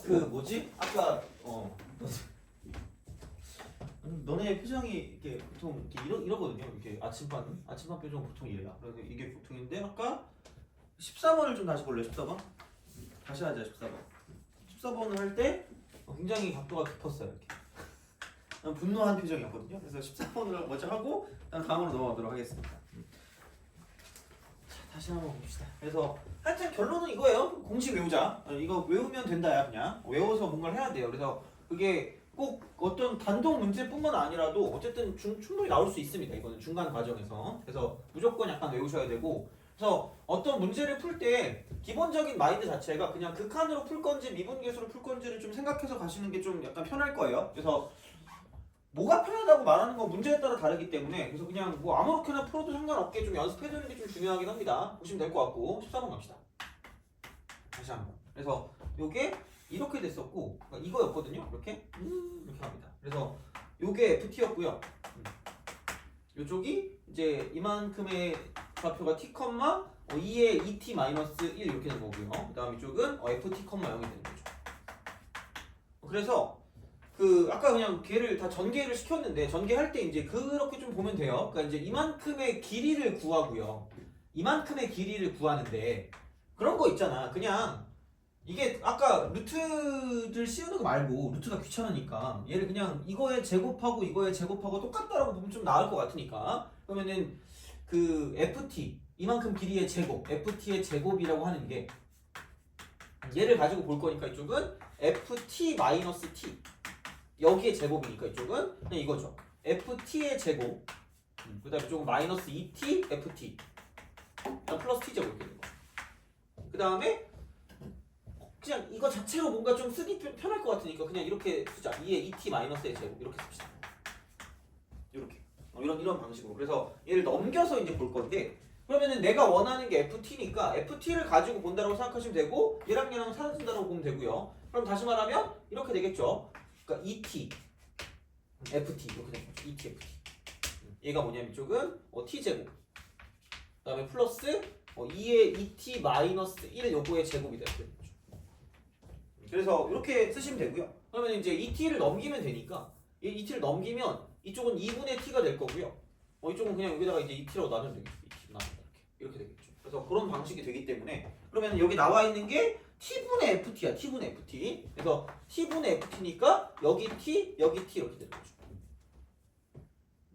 그 뭐지? 아까 너네 표정이 이렇게 보통 이렇게 이러거든요. 이렇게 아침반 표정 보통 이래요. 그래서 이게 보통인데 아까 14번을 좀 다시 볼래? 14번? 다시 하자. 14번. 14번을 할 때 굉장히 각도가 깊었어요. 이렇게. 분노한 표정이었거든요. 그래서 14번을 먼저 하고 다음으로 넘어가도록 하겠습니다. 자, 다시 한번 봅시다. 그래서 하여튼 결론은 이거예요. 공식 외우자. 이거 외우면 된다야 그냥. 외워서 뭔가를 해야 돼요. 그래서 그게 꼭 어떤 단독 문제뿐만 아니라도 어쨌든 충분히 나올 수 있습니다. 이거는 중간 과정에서. 그래서 무조건 약간 외우셔야 되고 그래서 어떤 문제를 풀 때 기본적인 마인드 자체가 그냥 극한으로 풀 건지 미분계수로 풀 건지를 좀 생각해서 가시는 게 좀 약간 편할 거예요. 그래서 뭐가 편하다고 말하는 건 문제에 따라 다르기 때문에 그래서 그냥 뭐 아무렇게나 풀어도 상관없게 좀 연습해두는 게 좀 중요하긴 합니다. 보시면 될 것 같고 14번 갑시다. 다시 한번. 그래서 요게 이렇게 됐었고 그러니까 이거였거든요. 이렇게 갑니다. 그래서 요게 FT였고요. 요쪽이 이제 이만큼의 좌표가 t, 2의 2t-1 이렇게 된 거고요. 그 다음 이쪽은 ft, 0이 되는 거죠. 그래서 그 아까 그냥 걔를 다 전개를 시켰는데 전개할 때 이제 그렇게 좀 보면 돼요. 그러니까 이제 이만큼의 길이를 구하고요. 이만큼의 길이를 구하는데 그런 거 있잖아. 그냥 이게 아까 루트를 씌우는 거 말고 루트가 귀찮으니까 얘를 그냥 이거에 제곱하고 이거에 제곱하고 똑같다라고 보면 좀 나을 것 같으니까 그러면은 그 ft 이만큼 길이의 제곱 ft의 제곱이라고 하는 게 얘를 가지고 볼 거니까 이쪽은 ft-t 여기에 제곱이니까 이쪽은 그냥 이거죠. ft의 제곱 그 다음에 이쪽은 마이너스 2t ft 플러스 t 제곱 이렇게 되는 거야. 그 다음에 그냥 이거 자체로 뭔가 좀 쓰기 편할 것 같으니까 그냥 이렇게 쓰자. 2의 2t-의 제곱 이렇게 씁시다. 이렇게 이런 방식으로. 그래서 얘를 넘겨서 이제 볼 건데 그러면은 내가 원하는 게 ft니까 ft를 가지고 본다라고 생각하시면 되고 얘랑 사라진다라고 보면 되고요. 그럼 다시 말하면 이렇게 되겠죠. 그러니까 2t ft 이렇게 되는 거죠. 2t ft. 얘가 뭐냐면 이쪽은 t 제곱. 그다음에 플러스 2의 2t-1 요거의 제곱이 되는 거죠. 그래서 이렇게 쓰시면 되고요. 그러면 이제 2t를 넘기면 되니까 이 2t를 넘기면 이쪽은 2분의 t가 될 거고요. 이쪽은 그냥 여기다가 이제 2t라고 나누면 되겠죠. 2t 나눈다 이렇게 되겠죠. 그래서 그런 방식이 되기 때문에 그러면 여기 나와 있는 게 t분의 ft야. t분의 ft. 그래서 t분의 ft니까 여기 t 이렇게 되는 거죠.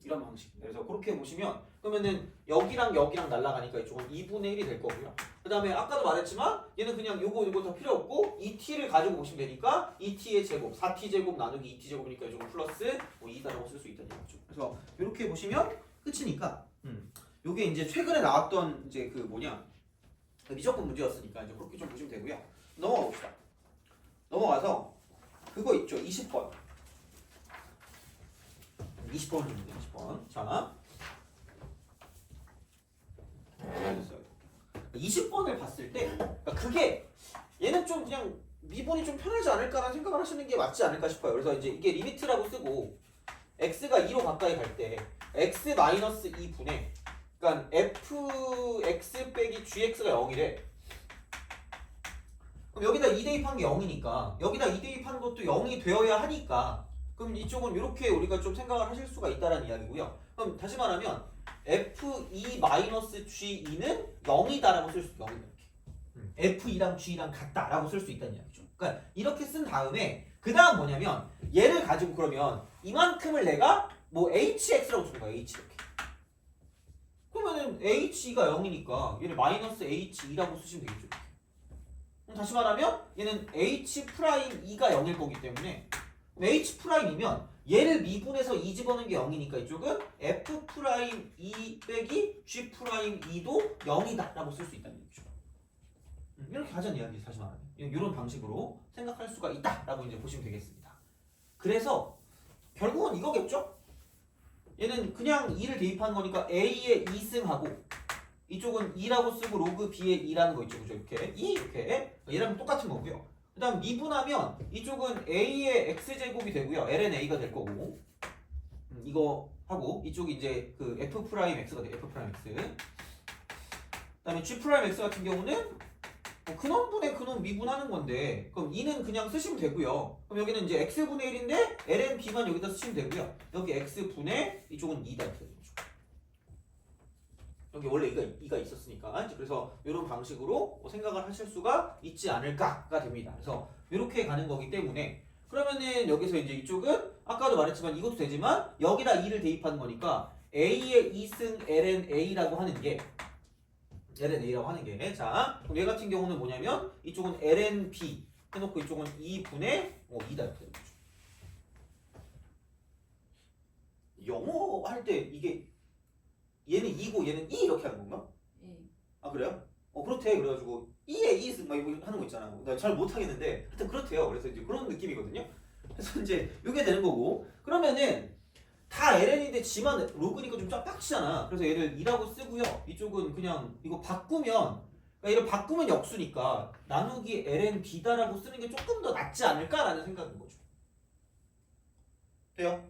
이런 방식. 그래서 그렇게 보시면 그러면은 여기랑 날아가니까 이쪽은 2분의 1이 될 거고요. 그 다음에 아까도 말했지만 얘는 그냥 요거 다 필요 없고 2t를 가지고 보시면 되니까 2t의 제곱 4t 제곱 나누기 2t 제곱이니까 이쪽은 플러스 2다라고 쓸 수 있다는 거죠. 그래서 이렇게 보시면 끝이니까 요게 이제 최근에 나왔던 이제 그 뭐냐 미적분 문제였으니까 이제 그렇게 좀 보시면 되고요. 넘어가 봅시다. 넘어가서 그거 있죠. 20번. 20번을 좀 볼게요. 20번. 자. 20번을 봤을 때 그러니까 그게 얘는 좀 그냥 미분이 좀 편하지 않을까라는 생각을 하시는 게 맞지 않을까 싶어요. 그래서 이제 이게 리미트라고 쓰고 x가 2로 가까이 갈 때 x-2분의 그러니까 fx 빼기 gx가 0이래. 그럼 여기다 2 대입한 게 0이니까 여기다 2 대입한 것도 0이 되어야 하니까 그럼 이쪽은 이렇게 우리가 좀 생각을 하실 수가 있다는 이야기고요. 그럼 다시 말하면 f2-g2는 0이다라고 쓸 수 있다. 0이다 이렇게. f2랑 g랑 같다라고 쓸 수 있다는 이야기죠. 그러니까 이렇게 쓴 다음에 그 다음 뭐냐면 얘를 가지고 그러면 이만큼을 내가 뭐 hx라고 준 거야. h 이렇게. 그러면은 h가 0이니까 얘를 마이너스 h2라고 쓰시면 되겠죠. 그럼 다시 말하면 얘는 h'2가 0일 거기 때문에 h'2이면 얘를 미분해서 2 집어넣은 게 0이니까 이쪽은 f'2 빼기 g'2도 0이다 라고 쓸 수 있다는 얘기죠. 이렇게 하자는 이야기죠. 다시 말하면 이런 방식으로 생각할 수가 있다 라고 이제 보시면 되겠습니다. 그래서 결국은 이거겠죠? 얘는 그냥 2를 대입한 거니까 a의 2승하고 이쪽은 2라고 쓰고 로그 b의 2라는 거 있죠. 그죠? 이렇게 2 이렇게 얘랑 똑같은 거고요. 그 다음 미분하면 이쪽은 a의 x제곱이 되고요. lnA가 될 거고 이거 하고 이쪽이 이제 그 f'x가 돼요. f'x 그 다음에 g'x 같은 경우는 근원분의 근원 나누면 미분하는 건데 그럼 2는 그냥 쓰시면 되고요. 그럼 여기는 이제 x분의 1인데 ln b만 여기다 쓰시면 되고요. 여기 x분의 이쪽은 2다 이렇게 되죠. 여기 원래 2가 있었으니까 그래서 이런 방식으로 생각을 하실 수가 있지 않을까가 됩니다. 그래서 이렇게 가는 거기 때문에 그러면은 여기서 이제 이쪽은 아까도 말했지만 이것도 되지만 여기다 2를 대입하는 거니까 a의 2승 ln a라고 하는 게 자 그럼 얘 같은 경우는 뭐냐면 이쪽은 ln b 해놓고 이쪽은 2분의 2다 이렇게 되는 거죠. 영어 할 때 이게 얘는 2고 얘는 2 이렇게 하는 건가? 아 그래요? 그렇대. 그래가지고 2에 2승 막 이거 하는 거 있잖아. 나 잘 못하겠는데 하여튼 그렇대요. 그래서 이제 그런 느낌이거든요. 그래서 이제 이게 되는 거고 그러면은 다 ln인데 지만 로그니까 좀 빡치잖아. 그래서 얘를 2라고 쓰고요. 이쪽은 그냥 이거 바꾸면 그러니까 얘를 바꾸면 역수니까 나누기 ln b다라고 쓰는 게 조금 더 낫지 않을까라는 생각인 거죠. 돼요?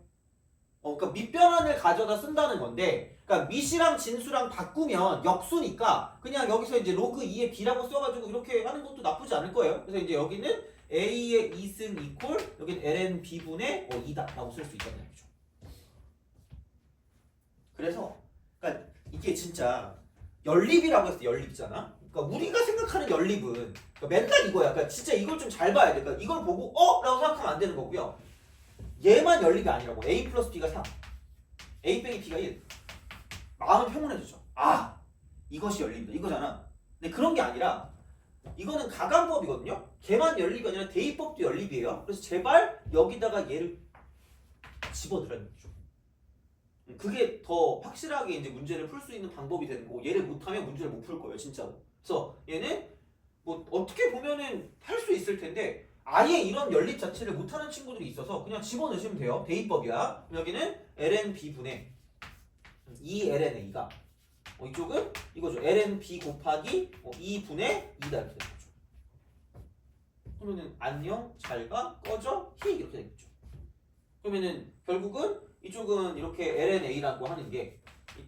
그러니까 밑변환을 가져다 쓴다는 건데 그러니까 밑이랑 진수랑 바꾸면 역수니까 그냥 여기서 이제 로그 2의 b라고 써가지고 이렇게 하는 것도 나쁘지 않을 거예요. 그래서 이제 여기는 a의 2승 이퀄 여기는 ln b분의 2다 라고 쓸 수 있다는 얘기죠. 그래서 그러니까 이게 진짜 연립이라고 했을 때 연립이잖아. 그러니까 우리가 생각하는 연립은 그러니까 맨날 이거야. 그러니까 진짜 이걸 좀 잘 봐야 돼. 그러니까 이걸 보고 라고 생각하면 안 되는 거고요. 얘만 연립이 아니라고. a 플러스 b가 3 a 빼기 b가 1 마음은 평온해지죠. 아 이것이 연립이다 이거잖아. 근데 그런 게 아니라 이거는 가감법이거든요. 걔만 연립이 아니라 대입법도 연립이에요. 그래서 제발 여기다가 얘를 집어넣으라는 거죠. 그게 더 확실하게 이제 문제를 풀 수 있는 방법이 되는 거고 얘를 못하면 문제를 못 풀 거예요 진짜로. 그래서 얘는 뭐 어떻게 보면은 할 수 있을 텐데 아예 이런 연립 자체를 못하는 친구들이 있어서 그냥 집어넣으시면 돼요. 대입법이야. 여기는 ln b분의 2ln a가 이쪽은 이거죠. ln b 곱하기 2분의 2다 이렇게 되는 거죠. 그러면은 안녕 잘가 꺼져 히 이렇게 되겠죠. 그러면은 결국은 이쪽은 이렇게 ln a라고 하는 게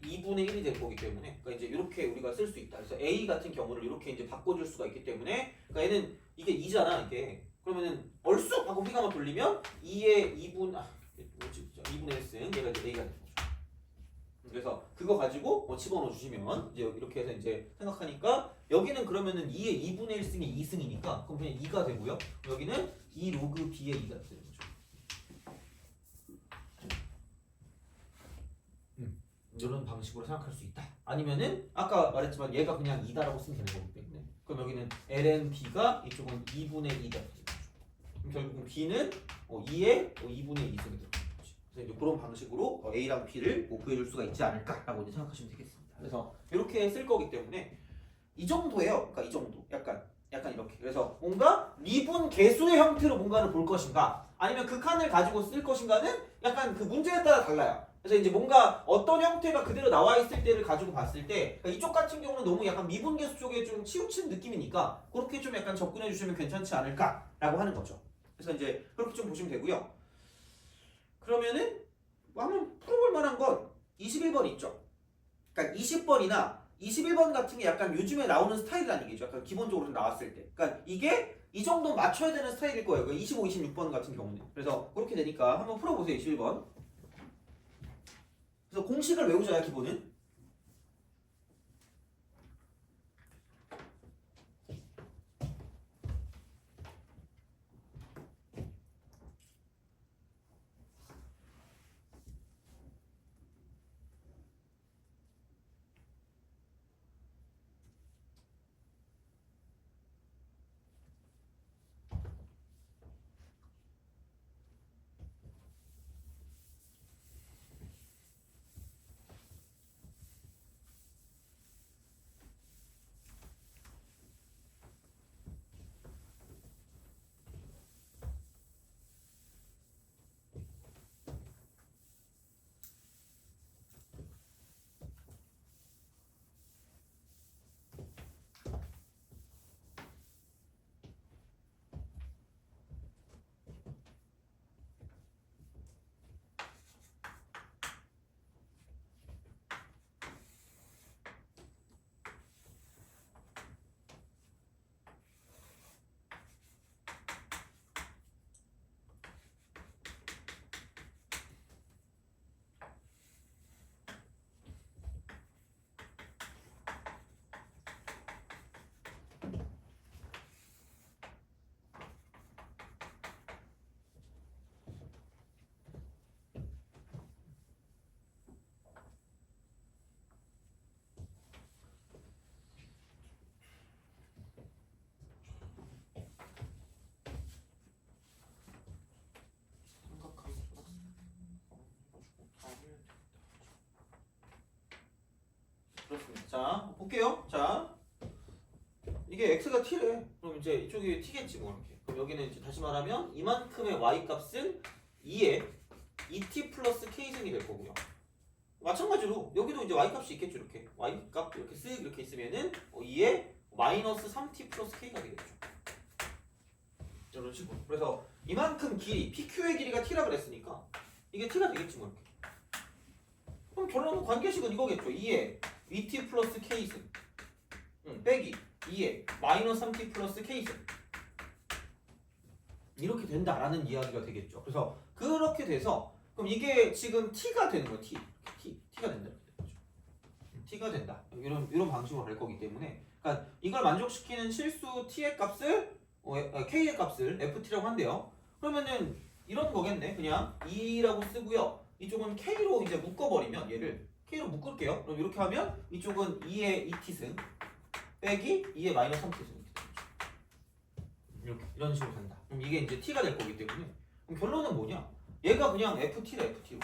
2분의 1이 될 거기 때문에 그러니까 이제 이렇게 우리가 쓸 수 있다. 그래서 a 같은 경우를 이렇게 이제 바꿔줄 수가 있기 때문에 그러니까 얘는 이게 2잖아 이게. 그러면은 얼쑤 하고 휘감아 돌리면 2의 2분 2분의 1승 얘가 이제 a가 되는 거죠. 그래서 그거 가지고 집어넣어 주시면 이제 이렇게 해서 이제 생각하니까 여기는 그러면은 2의 2분의 1승이 2승이니까 그럼 그냥 2가 되고요. 여기는 2 로그 b의 2가 되는 거죠. 이런 방식으로 생각할 수 있다. 아니면은 아까 말했지만 얘가 그냥 2다라고 쓰면 되는 거기 때문에 그럼 여기는 ln b가 이쪽은 2분의 2가 되는 거죠. 그럼 결국은 b는 2의 2분의 2승이 들어가는 거지. 그래서 이제 그런 방식으로 a랑 b를 구해줄 수가 있지 않을까라고 이제 생각하시면 되겠습니다. 그래서 이렇게 쓸 거기 때문에 이 정도예요. 그러니까 이 정도. 약간 이렇게. 그래서 뭔가 미분 계수의 형태로 뭔가를 볼 것인가 아니면 극한을 가지고 쓸 것인가는 약간 그 문제에 따라 달라요. 그래서 이제 뭔가 어떤 형태가 그대로 나와 있을 때를 가지고 봤을 때 그러니까 이쪽 같은 경우는 너무 약간 미분계수 쪽에 좀 치우친 느낌이니까 그렇게 좀 약간 접근해 주시면 괜찮지 않을까라고 하는 거죠. 그래서 이제 그렇게 좀 보시면 되고요. 그러면은 뭐 한번 풀어볼 만한 건 21번 있죠. 그러니까 20번이나 21번 같은 게 약간 요즘에 나오는 스타일이라는 얘기죠. 약간 기본적으로 나왔을 때. 그러니까 이게 이 정도 맞춰야 되는 스타일일 거예요. 그러니까 25, 26번 같은 경우는. 그래서 그렇게 되니까 한번 풀어보세요. 21번. 그래서 공식을 외우자야 기본은. 자, 볼게요. 자, 이게 x가 t래. 그럼 이제 이쪽이 t겠지 뭐 이렇게. 그럼 여기는 이제 다시 말하면 이만큼의 y 값은 2에 2t 플러스 k승이 될 거고요. 마찬가지로 여기도 이제 y 값이 있겠죠. 이렇게 y 값 이렇게 쓱 이렇게 있으면은 2에 마이너스 3t 플러스 k가 되겠죠. 이런 식으로. 그래서 이만큼 길이 PQ의 길이가 t라 그랬으니까 이게 t가 되겠지 뭐 이렇게. 그럼 결론은 관계식은 이거겠죠. 2에 2t 플러스 k승 빼기 2에 마이너스 3t 플러스 k승 이렇게 된다라는 이야기가 되겠죠. 그래서 그렇게 돼서 그럼 이게 지금 t가 되는 거야. t가 된다. t가 된다. 이런 방식으로 갈 거기 때문에 그러니까 이걸 만족시키는 실수 t의 값을 k의 값을 ft라고 한대요. 그러면은 이런 거겠네. 그냥 2라고 쓰고요. 이쪽은 k로 이제 묶어버리면 얘를 k로 묶을게요. 그럼 이렇게 하면 이쪽은 2의 2t승 빼기 2의 마이너스 3t승 이렇게 이런 식으로 간다. 그럼 이게 이제 t가 될 거기 때문에 그럼 결론은 뭐냐? 얘가 그냥 ft다 ft로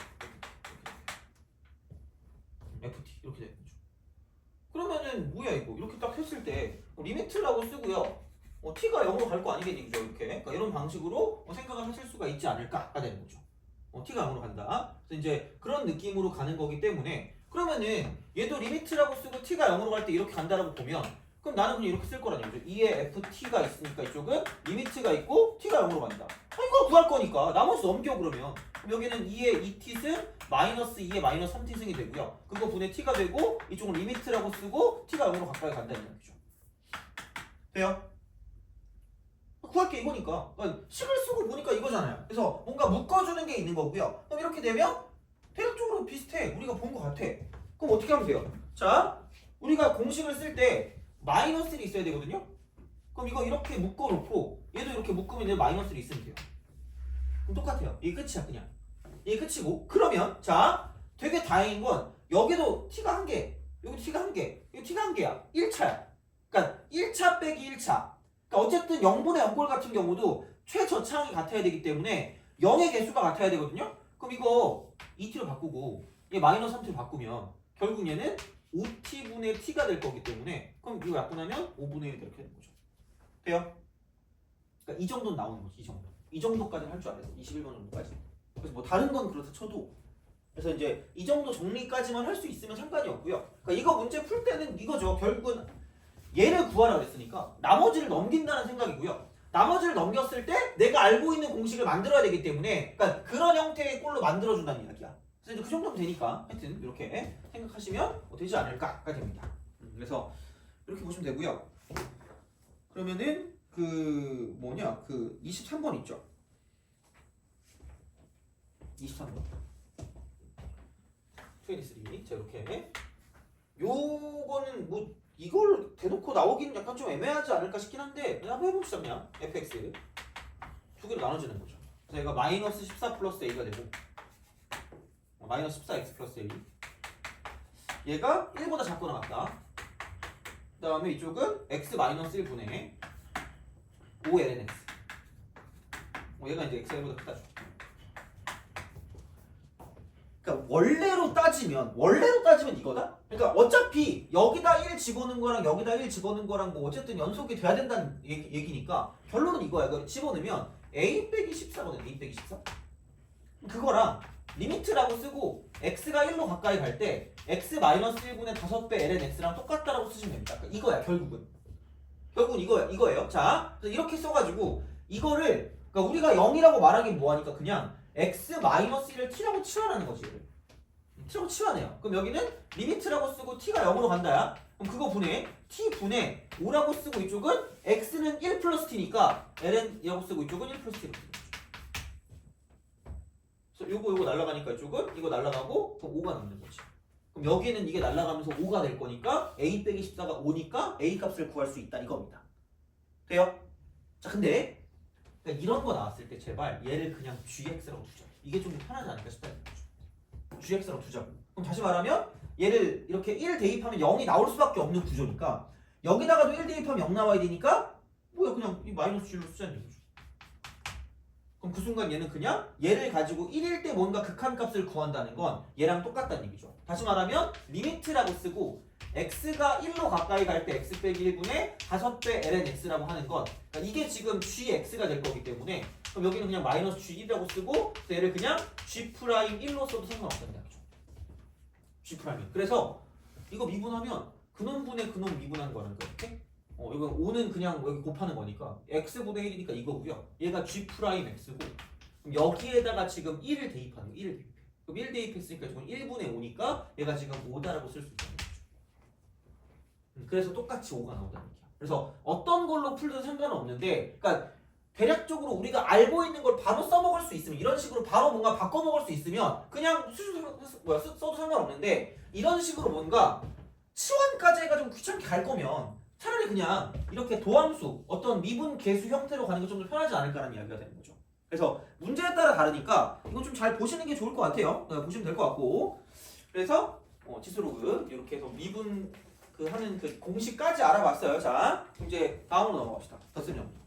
ft 이렇게 되는 거죠. 그러면은 뭐야 이거 이렇게 딱 했을 때 리미트라고 쓰고요. t가 0으로 갈 거 아니겠니 그죠? 이렇게 그러니까 이런 방식으로 생각을 하실 수가 있지 않을까가 되는 거죠. t가 0으로 간다. 그래서 이제 그런 느낌으로 가는 거기 때문에 그러면은 얘도 리미트라고 쓰고 t가 0으로 갈 때 이렇게 간다라고 보면 그럼 나는 그냥 이렇게 쓸 거라는 거죠. 2에 ft가 있으니까 이쪽은 리미트가 있고 t가 0으로 간다. 이걸 구할 거니까 나머지 넘겨 그러면 여기는 2의 2t승 마이너스 2의 마이너스 3t승이 되고요. 그거 분의 t가 되고 이쪽은 리미트라고 쓰고 t가 0으로 가까이 간다는 얘기죠. 돼요? 구할 게 이거니까 그러니까 식을 쓰고 보니까 이거잖아요. 그래서 뭔가 묶어주는 게 있는 거고요. 그럼 이렇게 되면 대략적으로 비슷해. 우리가 본 것 같아. 그럼 어떻게 하면 돼요? 자, 우리가 공식을 쓸 때 마이너스 1이 있어야 되거든요. 그럼 이거 이렇게 묶어놓고 얘도 이렇게 묶으면 이제 마이너스 1이 있으면 돼요. 그럼 똑같아요. 이게 끝이야 그냥. 이게 끝이고 그러면 자 되게 다행인 건 여기도 t가 한 개, 여기도 t가 한 개, 이거 t가 한 개야. 1차야. 그러니까 1차 빼기 1차. 그러니까 어쨌든 0분의 0꼴 같은 경우도 최저차항이 같아야 되기 때문에 0의 개수가 같아야 되거든요. 그럼 이거 2t로 바꾸고 얘 마이너스 3t로 바꾸면 결국 얘는 5t분의 t가 될 거기 때문에 그럼 이거 약분하면 5분의 1 이렇게 되는 거죠. 돼요? 그러니까 이 정도는 나오는 거지. 이 정도. 이 정도까지는 할 줄 알아요. 21번 정도까지. 그래서 뭐 다른 건 그렇다 쳐도 그래서 이제 이 정도 정리까지만 할 수 있으면 상관이 없고요. 그러니까 이거 문제 풀 때는 이거죠. 결국은 얘를 구하라 그랬으니까 나머지를 넘긴다는 생각이고요. 나머지를 넘겼을 때 내가 알고 있는 공식을 만들어야 되기 때문에 그러니까 그런 형태의 꼴로 만들어준다는 이야기야. 그래서 이제 그 정도면 되니까 하여튼 이렇게 생각하시면 되지 않을까가 됩니다. 그래서 이렇게 보시면 되고요. 그러면은 그 뭐냐 그 23번 있죠. 23번 23. 자 이렇게 요거는 뭐 이걸 대놓고 나오기는 약간 좀 애매하지 않을까 싶긴 한데 그냥 한번 해봅시다. 그냥 fx 두 개로 나눠지는 거죠. 그래서 얘가 마이너스 14 플러스 a가 되고 마이너스 14x 플러스 a 얘가 1보다 작거나 같다. 그 다음에 이쪽은 x 마이너스 1분의 5ln x 얘가 이제 x가 1보다 크다죠. 그러니까 원래로 따지면 이거다? 그러니까 어차피 여기다 1 집어넣은 거랑 여기다 1 집어넣은 거랑 뭐 어쨌든 연속이 돼야 된다는 얘기니까 결론은 이거야. 이거 집어넣으면 a 빼기 14거든. a 빼기 14 그거랑 리미트라고 쓰고 x가 1로 가까이 갈 때 x 마이너스 1분의 5배 ln x랑 똑같다라고 쓰시면 됩니다. 그러니까 이거야 결국은 이거예요. 자 그래서 이렇게 써가지고 이거를 그러니까 우리가 0이라고 말하긴 뭐하니까 그냥 x 마이너스 1을 t라고 치환하는 거지. t라고 치환해요. 그럼 여기는 리미트라고 쓰고 t가 0으로 간다야. 그럼 그거 분해 t 분해 5라고 쓰고 이쪽은 x는 1 플러스 t니까 ln이라고 쓰고 이쪽은 1 플러스 t로 쓰는 거죠. 그래서 요거 날라가니까 이쪽은 이거 날라가고 그럼 5가 남는 거지. 그럼 여기는 이게 날라가면서 5가 될 거니까 a 빼기 14가 5니까 a 값을 구할 수 있다 이겁니다. 돼요? 자 근데 그러니까 이런 거 나왔을 때 제발 얘를 그냥 gx라고 두자. 이게 좀 편하지 않을까 싶다는 거죠. gx라고 두자고. 그럼 다시 말하면 얘를 이렇게 1 대입하면 0이 나올 수밖에 없는 구조니까 여기다가도 1 대입하면 0 나와야 되니까 뭐야 그냥 이 마이너스 g로 쓰자는 거죠. 그럼 그 순간 얘는 그냥 얘를 가지고 1일 때 뭔가 극한값을 구한다는 건 얘랑 똑같다는 얘기죠. 다시 말하면 리미트라고 쓰고 x가 1로 가까이 갈 때 x 빼기 1분의 5배 ln x라고 하는 건 그러니까 이게 지금 gx가 될 거기 때문에 그럼 여기는 그냥 마이너스 g1이라고 쓰고 얘를 그냥 g'1로 써도 상관없다는 거죠. g'1. 그래서 이거 미분하면 근원분의 근원 미분한 거는 그렇게 이거 5는 그냥 여기 곱하는 거니까 x분의 1이니까 이거고요. 얘가 g'x고 그럼 여기에다가 지금 1을 대입하는 거 1을 대입해. 그럼 1 대입했으니까 지금 1분의 5니까 얘가 지금 5다라고 쓸 수 있다는 거죠. 그래서 똑같이 5가 나온다는 얘기야. 그래서 어떤 걸로 풀든 상관은 없는데 그러니까 대략적으로 우리가 알고 있는 걸 바로 써먹을 수 있으면 이런 식으로 바로 뭔가 바꿔먹을 수 있으면 그냥 써도 상관없는데 이런 식으로 뭔가 치환까지 해가지고 귀찮게 갈 거면 차라리 그냥 이렇게 도함수 어떤 미분 계수 형태로 가는 게 좀 더 편하지 않을까라는 이야기가 되는 거죠. 그래서 문제에 따라 다르니까 이건 좀 잘 보시는 게 좋을 것 같아요. 보시면 될 것 같고 그래서 지수로그 이렇게 해서 미분 하는 그 공식까지 알아봤어요. 자 그럼 이제 다음으로 넘어갑시다. 덧셈형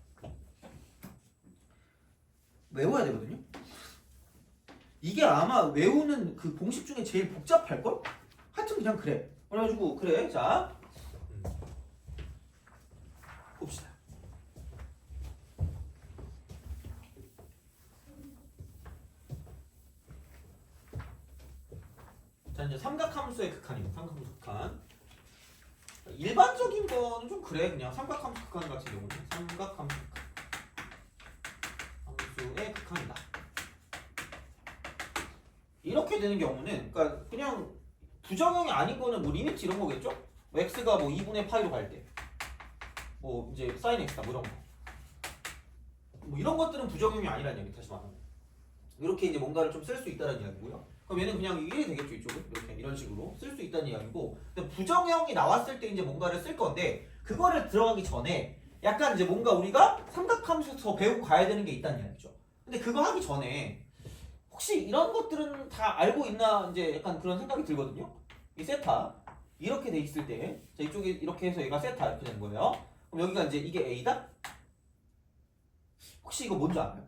외워야 되거든요. 이게 아마 외우는 그 공식 중에 제일 복잡할걸? 하여튼 그냥 그래. 그래가지고 그래. 자 봅시다. 자 이제 삼각함수의 극한입니다. 삼각함수 극한. 일반적인 거는 좀 그래. 그냥 삼각함수 극한 같은 경우는 삼각함수 극한. 함수의 극한이다. 이렇게 되는 경우는 그러니까 그냥 부정형이 아닌 거는 뭐 리미트 이런 거겠죠? 뭐 x가 뭐 2분의 파이로 갈 때 뭐 이제 sin x다 뭐 이런 거. 뭐 이런 것들은 부정형이 아니라는 얘기 다시 말하면. 이렇게 이제 뭔가를 좀 쓸 수 있다는 이야기고요. 그럼 얘는 그냥 이게 되겠죠. 이쪽은 이렇게 이런 식으로 쓸 수 있다는 이야기고. 근데 부정형이 나왔을 때 이제 뭔가를 쓸 건데 그거를 들어가기 전에 약간 이제 뭔가 우리가 삼각함수에서 배우고 가야 되는 게 있다는 이야기죠. 근데 그거 하기 전에 혹시 이런 것들은 다 알고 있나 이제 약간 그런 생각이 들거든요. 이 세타 이렇게 돼 있을 때 자 이쪽에 이렇게 해서 얘가 세타 이렇게 되는 거예요. 그럼 여기가 이제 이게 A다? 혹시 이거 뭔지 알아요?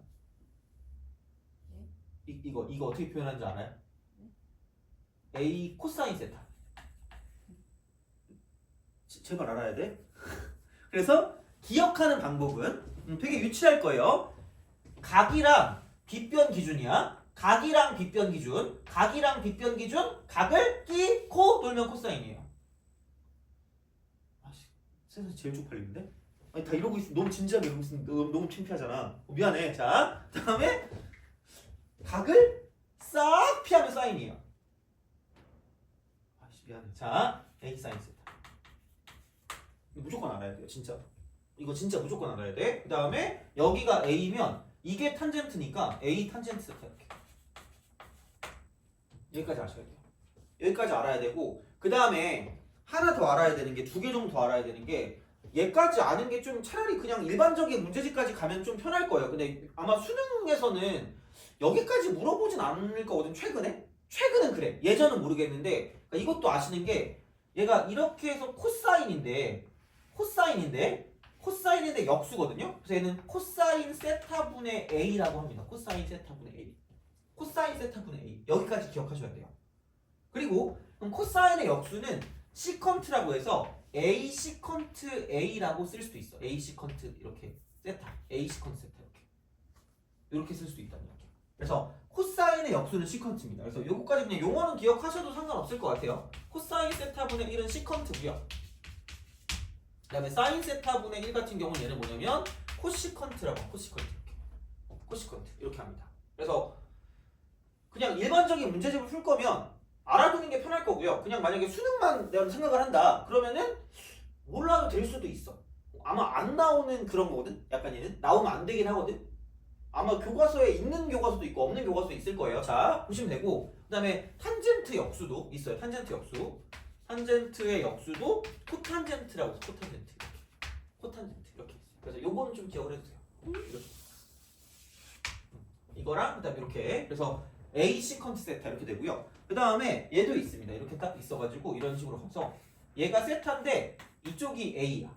이거 어떻게 표현하는지 알아요? A 코사인 세타. 제발 알아야 돼. 그래서 기억하는 방법은 되게 유치할 거예요. 각이랑 빗변 기준이야. 각이랑 빗변 기준, 각이랑 빗변 기준, 각을 끼고 돌면 코사인이에요. 아씨, 세상에 제일 쪽팔리는데? 아니 다 이러고 있으면 너무 진지하게 이러고 있으면 너무 창피하잖아. 미안해. 자, 다음에 각을 싹 피하면 사인이에요. 아씨 미안해. 자, A 사인 세타. 무조건 알아야 돼요, 진짜. 이거 진짜 무조건 알아야 돼. 그 다음에 여기가 A면 이게 탄젠트니까 A 탄젠트 세타 이렇게. 여기까지 아셔야 돼요. 여기까지 알아야 되고 그 다음에 하나 더 알아야 되는 게 두 개 정도 더 알아야 되는 게 얘까지 아는 게 좀 차라리 그냥 일반적인 문제집까지 가면 좀 편할 거예요. 근데 아마 수능에서는 여기까지 물어보진 않을 거거든. 최근은 그래. 예전은 모르겠는데 그러니까 이것도 아시는 게 얘가 이렇게 해서 코사인인데 역수거든요. 그래서 얘는 코사인 세타분의 A라고 합니다. 코사인 세타분의 A. 코사인 세타분의 A. 여기까지 기억하셔야 돼요. 그리고 그럼 코사인의 역수는 시컨트라고 해서 A 시컨트 A라고 쓸 수도 있어. A 시컨트 이렇게 세타. A 시컨트 세타 이렇게 쓸 수도 있다는 거죠. 그래서 코사인의 역수는 시컨트입니다. 그래서 요거까지 그냥 용어는 기억하셔도 상관없을 것 같아요. 코사인 세타분의 1은 시컨트고요. 그 다음에 사인 세타분의 1 같은 경우는 얘는 뭐냐면 코시컨트라고 코시컨트 이렇게 합니다. 그래서 그냥 일반적인 문제집을 풀 거면 알아두는 게 편할 거고요. 그냥 만약에 수능만 내가 생각을 한다 그러면은 몰라도 될 수도 있어. 아마 안 나오는 그런 거거든. 약간 얘는 나오면 안 되긴 하거든. 아마 교과서에 있는 교과서도 있고 없는 교과서도 있을 거예요. 자 보시면 되고 그 다음에 탄젠트 역수도 있어요. 탄젠트 역수. 탄젠트의 역수도 코탄젠트라고 해서 코탄젠트 이렇게 있어요. 그래서 요거는 좀 기억을 해주세요. 이렇게. 이거랑 그다음에 이렇게 그래서 A 시컨트 세타 이렇게 되고요. 그 다음에 얘도 있습니다. 이렇게 딱 있어가지고 이런 식으로 가서 얘가 세타인데 이쪽이 A야.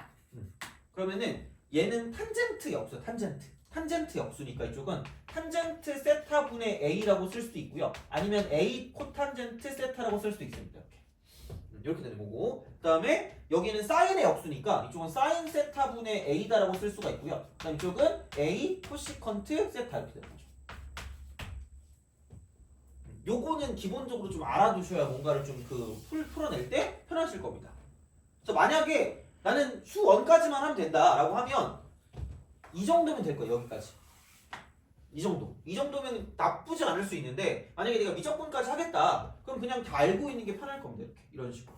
그러면은 얘는 탄젠트 역수 탄젠트 역수니까 이쪽은 탄젠트 세타분의 A라고 쓸 수도 있고요. 아니면 A 코탄젠트 세타라고 쓸 수도 있습니다. 이렇게. 이렇게 되는 거고 그 다음에 여기는 사인의 역수니까 이쪽은 사인 세타분의 A다라고 쓸 수가 있고요. 그 다음 이쪽은 A 코시컨트 세타 이렇게 되는 거죠. 요거는 기본적으로 좀 알아두셔야 뭔가를 좀 풀어낼 때 편하실 겁니다. 그래서 만약에 나는 수원까지만 하면 된다라고 하면 이 정도면 될 거예요. 여기까지. 이 정도. 이 정도면 나쁘지 않을 수 있는데 만약에 내가 미적분까지 하겠다. 그럼 그냥 다 알고 있는 게 편할 겁니다. 이렇게. 이런 식으로.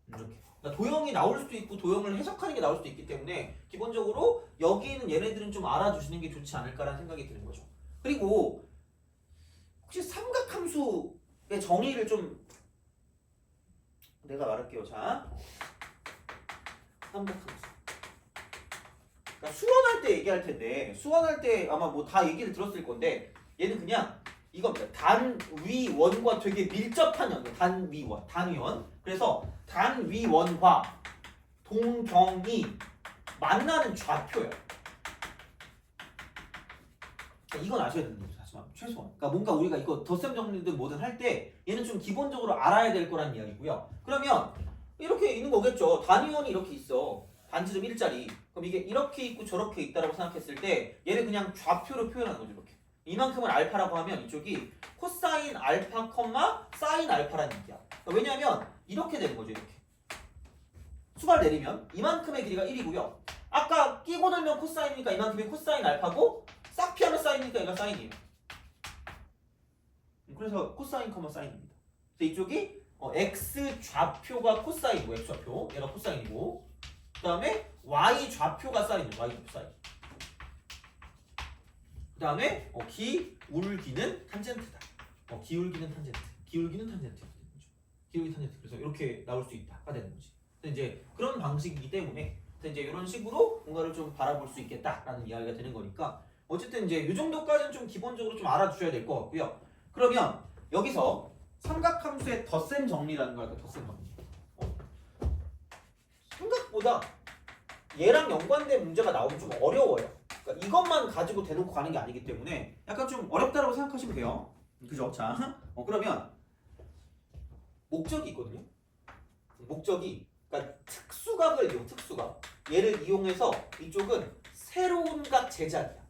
이렇게. 그러니까 도형이 나올 수도 있고 도형을 해석하는 게 나올 수도 있기 때문에 기본적으로 여기 있는 얘네들은 좀 알아주시는 게 좋지 않을까라는 생각이 드는 거죠. 그리고 혹시 삼각함수의 정의를 좀 내가 말할게요. 자, 삼각함수. 그러니까 수원할 때 얘기할 텐데 수원할 때 아마 뭐 다 얘기를 들었을 건데 얘는 그냥 이겁니다. 단위원과 되게 밀접한 연, 단위원, 단위원. 그래서 단위원과 동경이 만나는 좌표예요. 그러니까 이건 아셔야 되는 거죠. 하지만 최소한. 그러니까 뭔가 우리가 이거 덧셈 정리든 뭐든 할 때 얘는 좀 기본적으로 알아야 될 거란 이야기고요. 그러면 이렇게 있는 거겠죠. 단위원이 이렇게 있어. 반지름 1짜리. 그럼 이게 이렇게 있고 저렇게 있다라고 생각했을 때 얘를 그냥 좌표로 표현하는 거죠. 이렇게. 이만큼을 알파라고 하면 이쪽이 코사인 알파 컴마 사인 알파라는 얘기야. 그러니까 왜냐하면 이렇게 되는 거죠. 이렇게. 수발 내리면 이만큼의 길이가 1이고요. 아까 끼고 들면 코사인이니까 이만큼이 코사인 알파고 싹 피하면 사인이니까 얘가 사인이에요. 그래서 코사인 컴마 사인입니다. 그래서 이쪽이 x 좌표가 코사인이고 x 좌표 얘가 코사인이고 그 다음에 y 좌표가 사인이에요. y 좌표 사인. 그 다음에 기울기는 탄젠트다. 기울기는 탄젠트. 기울기는 탄젠트. 기울기 탄젠트. 그래서 이렇게 나올 수 있다가 되는 거지. 이제 그런 방식이기 때문에 이제 이런 식으로 뭔가를 좀 바라볼 수 있겠다라는 이야기가 되는 거니까 어쨌든 이제 이 정도까지는 좀 기본적으로 좀 알아두셔야 될 것 같고요. 그러면 여기서 삼각함수의 덧셈 정리라는 거 할까? 덧셈 정리. 생각보다 얘랑 연관된 문제가 나오면 좀 어려워요. 그러니까 이것만 가지고 대놓고 가는 게 아니기 때문에 약간 좀 어렵다고 생각하시면 돼요. 그죠? 자, 그러면 목적이 있거든요. 목적이 그러니까 특수각을 이용, 특수각. 얘를 이용해서 이쪽은 새로운 각 제작이야.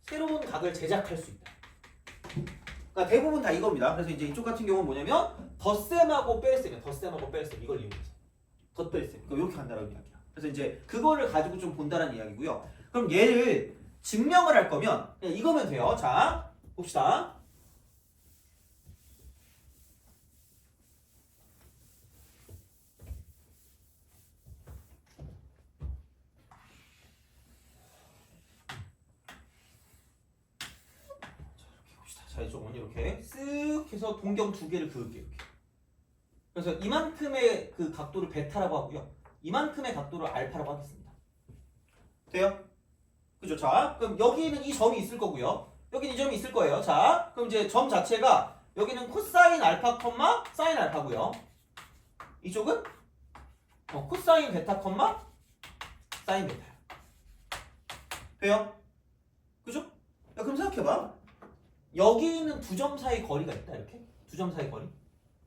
새로운 각을 제작할 수 있다. 그러니까 대부분 다 이겁니다. 그래서 이제 이쪽 같은 경우는 뭐냐면 덧셈하고 뺄셈이야. 덧셈하고 뺄셈 이걸 이용해서 덧뺄셈. 그러니까 이렇게 한다라는 이야기야. 그래서 이제 그거를 가지고 좀 본다는 이야기고요. 그럼 얘를 증명을 할 거면 그냥 이거면 돼요. 자, 봅시다. 자, 이쪽은 이렇게 쓱 해서 동경 두 개를 그을게요. 이렇게. 그래서 이만큼의 그 각도를 베타라고 하고요. 이만큼의 각도를 알파라고 하겠습니다. 돼요? 그죠? 자, 그럼 여기는 이 점이 있을 거고요. 여기는 이 점이 있을 거예요. 자, 그럼 이제 점 자체가 여기는 코사인 알파 컴마 사인 알파고요. 이쪽은 코사인 베타 컴마 사인 베타요. 돼요? 그죠? 야, 그럼 생각해봐. 여기 있는 두 점 사이 거리가 있다. 이렇게 두 점 사이 거리.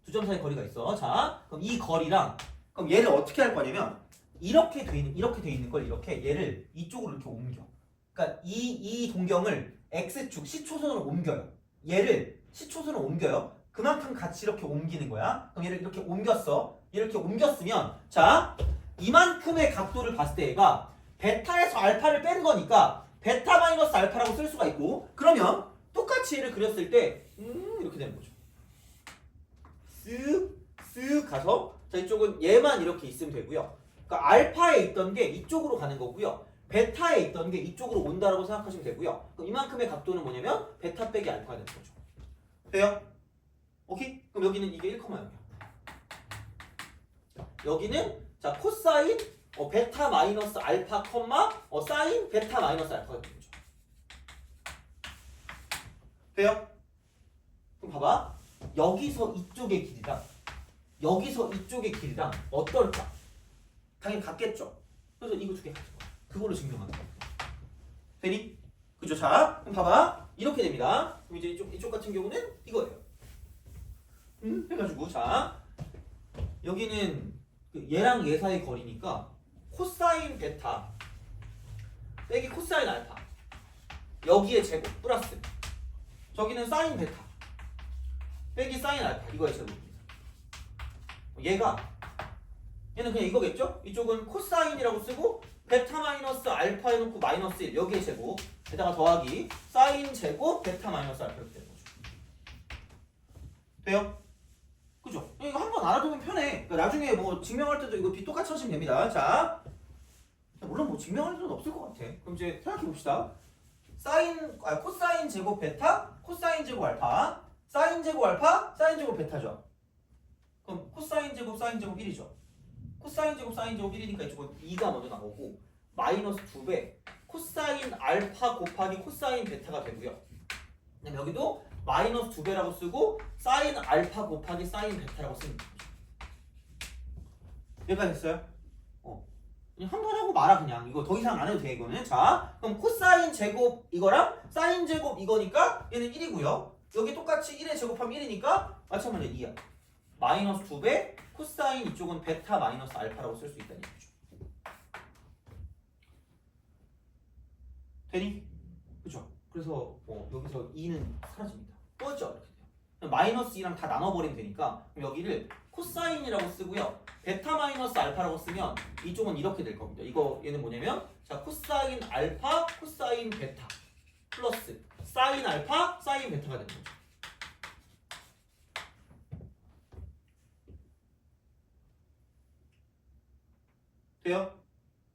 두 점 사이 거리가 있어. 자, 그럼 이 거리랑 그럼 얘를 어떻게 할 거냐면 이렇게 돼 있는 걸 이렇게 얘를 이쪽으로 이렇게 옮겨. 그러니까 이 동경을 x축 시초선으로 옮겨요. 얘를 시초선으로 옮겨요. 그만큼 같이 이렇게 옮기는 거야. 그럼 얘를 이렇게 옮겼어. 이렇게 옮겼으면 자, 이만큼의 각도를 봤을 때 얘가 베타에서 알파를 뺀 거니까 베타 마이너스 알파라고 쓸 수가 있고 그러면 똑같이 얘를 그렸을 때 이렇게 되는 거죠. 쓱 가서 자, 이쪽은 얘만 이렇게 있으면 되고요. 그러니까 알파에 있던 게 이쪽으로 가는 거고요. 베타에 있던 게 이쪽으로 온다라고 생각하시면 되고요. 그럼 이만큼의 각도는 뭐냐면 베타 빼기 알파가 되는 거죠. 돼요? 오케이? 그럼 여기는 이게 1,0이야. 여기는 자 코사인 베타 마이너스 알파 컴마 사인 베타 마이너스 알파가 되는 거죠. 돼요? 그럼 봐봐. 여기서 이쪽의 길이랑 여기서 이쪽의 길이랑 어떨까? 당연히 같겠죠. 그래서 이거 두 개 같은 거야. 그걸로 증명하는 거야. 되니? 그죠? 자, 그럼 봐봐. 이렇게 됩니다. 그럼 이제 이쪽 같은 경우는 이거예요. 해가지고 자 여기는 그 얘랑 얘 사이 거리니까 코사인 베타 빼기 코사인 알파 여기에 제곱 플러스 저기는 사인 베타 빼기 사인 알파 이거의 제곱입니다. 얘는 그냥 이거겠죠? 이쪽은 코사인이라고 쓰고 베타 마이너스 알파 해놓고 마이너스 1 여기에 제곱 에다가 더하기 사인 제곱 베타 마이너스 알파 이렇게 되는 거죠. 돼요? 그죠? 이거 한 번 알아두면 편해. 그러니까 나중에 뭐 증명할 때도 이거 비 똑같이 하시면 됩니다. 자, 물론 뭐 증명할 필요는 없을 것 같아. 그럼 이제 생각해 봅시다. 코사인 제곱 베타, 코사인 제곱 알파, 사인 제곱 알파, 사인 제곱 베타죠. 그럼 코사인 제곱 사인 제곱 1이죠. 코사인 제곱 사인 제곱 1이니까 이쪽은 2가 먼저 나오고 마이너스 2배 코사인 알파 곱하기 코사인 베타가 되고요. 그다음에 여기도 마이너스 2배라고 쓰고 사인 알파 곱하기 사인 베타라고 쓰는 거죠. 여기까지 됐어요? 그냥 한 번 하고 말아 그냥. 이거 더 이상 안 해도 돼 이거는. 자, 그럼 코사인 제곱 이거랑 사인 제곱 이거니까 얘는 1이고요. 여기 똑같이 1에 제곱하면 1이니까 마찬가지로 2야. 마이너스 2배 코사인 이쪽은 베타 마이너스 알파라고 쓸 수 있다는 얘기죠. 되니? 그죠? 그래서 여기서 2는 사라집니다. 꺼져 이렇게 돼요. 그럼 마이너스 2랑 다 나눠버리면 되니까 그럼 여기를 코사인이라고 쓰고요. 베타 마이너스 알파라고 쓰면 이쪽은 이렇게 될 겁니다. 이거 얘는 뭐냐면 자 코사인 알파 코사인 베타 플러스 사인 알파 사인 베타가 되는 거죠. 돼요?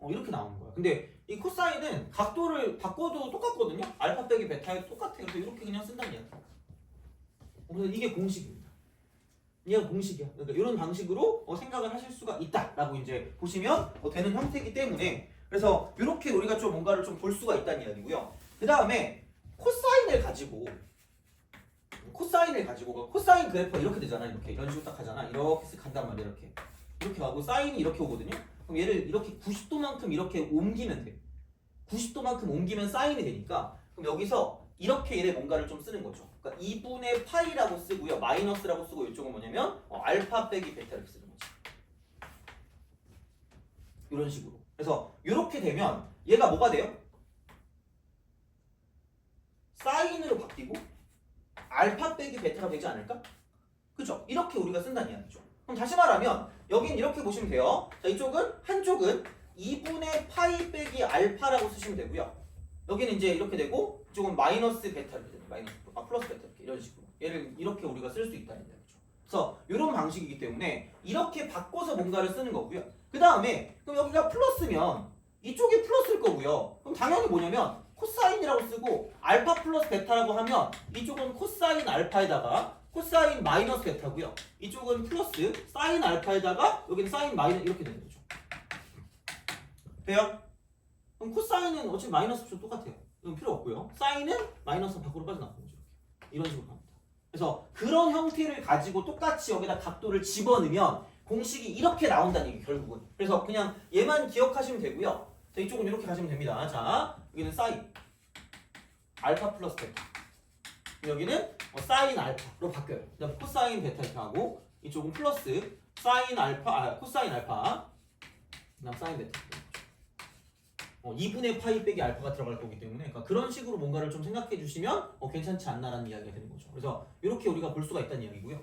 이렇게 나오는 거야. 근데 이 코사인은 각도를 바꿔도 똑같거든요. 알파 빼기 베타에 똑같아요. 그래서 이렇게 그냥 쓴다는 얘기야. 그래서 이게 공식입니다. 얘가 공식이야. 그러니까 이런 방식으로 생각을 하실 수가 있다라고 이제 보시면 되는 형태이기 때문에 그래서 이렇게 우리가 좀 뭔가를 좀 볼 수가 있다는 이야기고요. 그 다음에 코사인을 가지고 코사인 그래프가 이렇게 되잖아. 이렇게 이런 식으로 딱 하잖아. 이렇게 간단 말이야. 이렇게 가고 사인이 이렇게 오거든요. 그럼 얘를 이렇게 90도만큼 이렇게 옮기면 돼. 90도만큼 옮기면 사인이 되니까 그럼 여기서 이렇게 얘를 뭔가를 좀 쓰는 거죠. 그러니까 2분의 파이라고 쓰고요. 마이너스라고 쓰고 이쪽은 뭐냐면 알파 빼기 베타 이렇게 쓰는 거지. 이런 식으로. 그래서 이렇게 되면 얘가 뭐가 돼요? 사인으로 바뀌고 알파 빼기 베타가 되지 않을까? 그죠? 이렇게 우리가 쓴다는 이야기죠. 그럼 다시 말하면 여긴 이렇게 보시면 돼요. 자, 한쪽은 2분의 파이 빼기 알파라고 쓰시면 되고요. 여기는 이제 이렇게 되고 이쪽은 마이너스 베타 이렇게 됩니다. 플러스 베타 이런 식으로 얘를 이렇게 우리가 쓸 수 있다는 얘기죠. 그래서 이런 방식이기 때문에 이렇게 바꿔서 뭔가를 쓰는 거고요. 그 다음에 그럼 여기가 플러스면 이쪽이 플러스일 거고요. 그럼 당연히 뭐냐면 코사인이라고 쓰고 알파 플러스 베타라고 하면 이쪽은 코사인 알파에다가 코사인 마이너스 베타고요. 이쪽은 플러스 사인 알파에다가 여기는 사인 마이너스 이렇게 되는 거죠. 돼요? 그럼 코사인은 어차피 마이너스 표 똑같아요. 이건 필요 없고요. 사인은 마이너스 밖으로 빠져나가는 거죠. 이런 식으로 갑니다. 그래서 그런 형태를 가지고 똑같이 여기다 각도를 집어넣으면 공식이 이렇게 나온다는 얘기 결국은. 그래서 그냥 얘만 기억하시면 되고요. 자, 이쪽은 이렇게 가시면 됩니다. 자, 여기는 사인 알파 플러스 베타. 여기는 사인 알파로 바뀌어요. 그다음 코사인 베타 이렇게 하고 이쪽은 플러스 사인 알파, 코사인 알파. 그다음 사인 베타. 2분의 파이 빼기 알파가 들어갈 거기 때문에 그러니까 그런 식으로 뭔가를 좀 생각해 주시면 괜찮지 않나라는 이야기가 되는 거죠. 그래서 이렇게 우리가 볼 수가 있다는 이야기고요.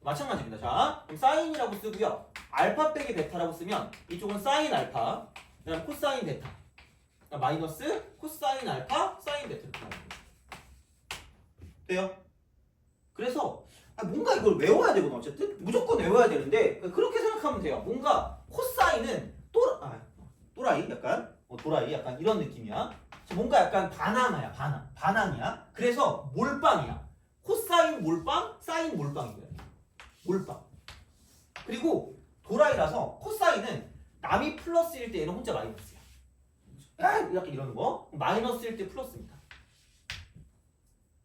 마찬가지입니다. 자, 그럼 사인이라고 쓰고요. 알파 빼기 베타라고 쓰면 이쪽은 사인 알파, 그다음 코사인 베타, 마이너스 코사인 알파, 사인 베타 이렇게 나오는 거죠. 돼요? 그래서 뭔가 이걸 외워야 되거든. 어쨌든 무조건 외워야 되는데 그렇게 생각하면 돼요. 뭔가 코사인은 또라이 약간 도라이 약간 이런 느낌이야. 뭔가 약간 바나나야. 반항이야. 그래서 몰빵이야. 코사인 몰빵, 사인 몰빵이고요. 몰빵. 그리고 도라이라서 코사인은 남이 플러스일 때 얘는 혼자 마이너스야. 약간 이런 거. 마이너스일 때 플러스입니다.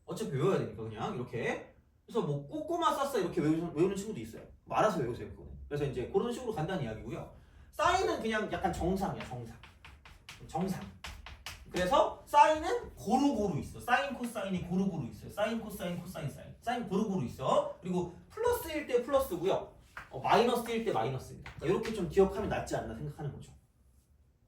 어차피 외워야 되니까 그냥 이렇게. 그래서 뭐 꼬꼬마 싸싸 이렇게 외우는 친구도 있어요. 알아서 외우세요 그거는. 그래서 이제 그런 식으로 간다는 이야기고요. 사인은 그냥 약간 정상이야. 정상. 그래서 사인은 고루고루 있어. 사인 코사인이 고루고루 있어요. 사인 코사인 코사인 사인 고루고루 있어. 그리고 플러스일 때 플러스고요. 마이너스일 때 마이너스입니다. 그러니까 이렇게 좀 기억하면 낫지 않나 생각하는 거죠.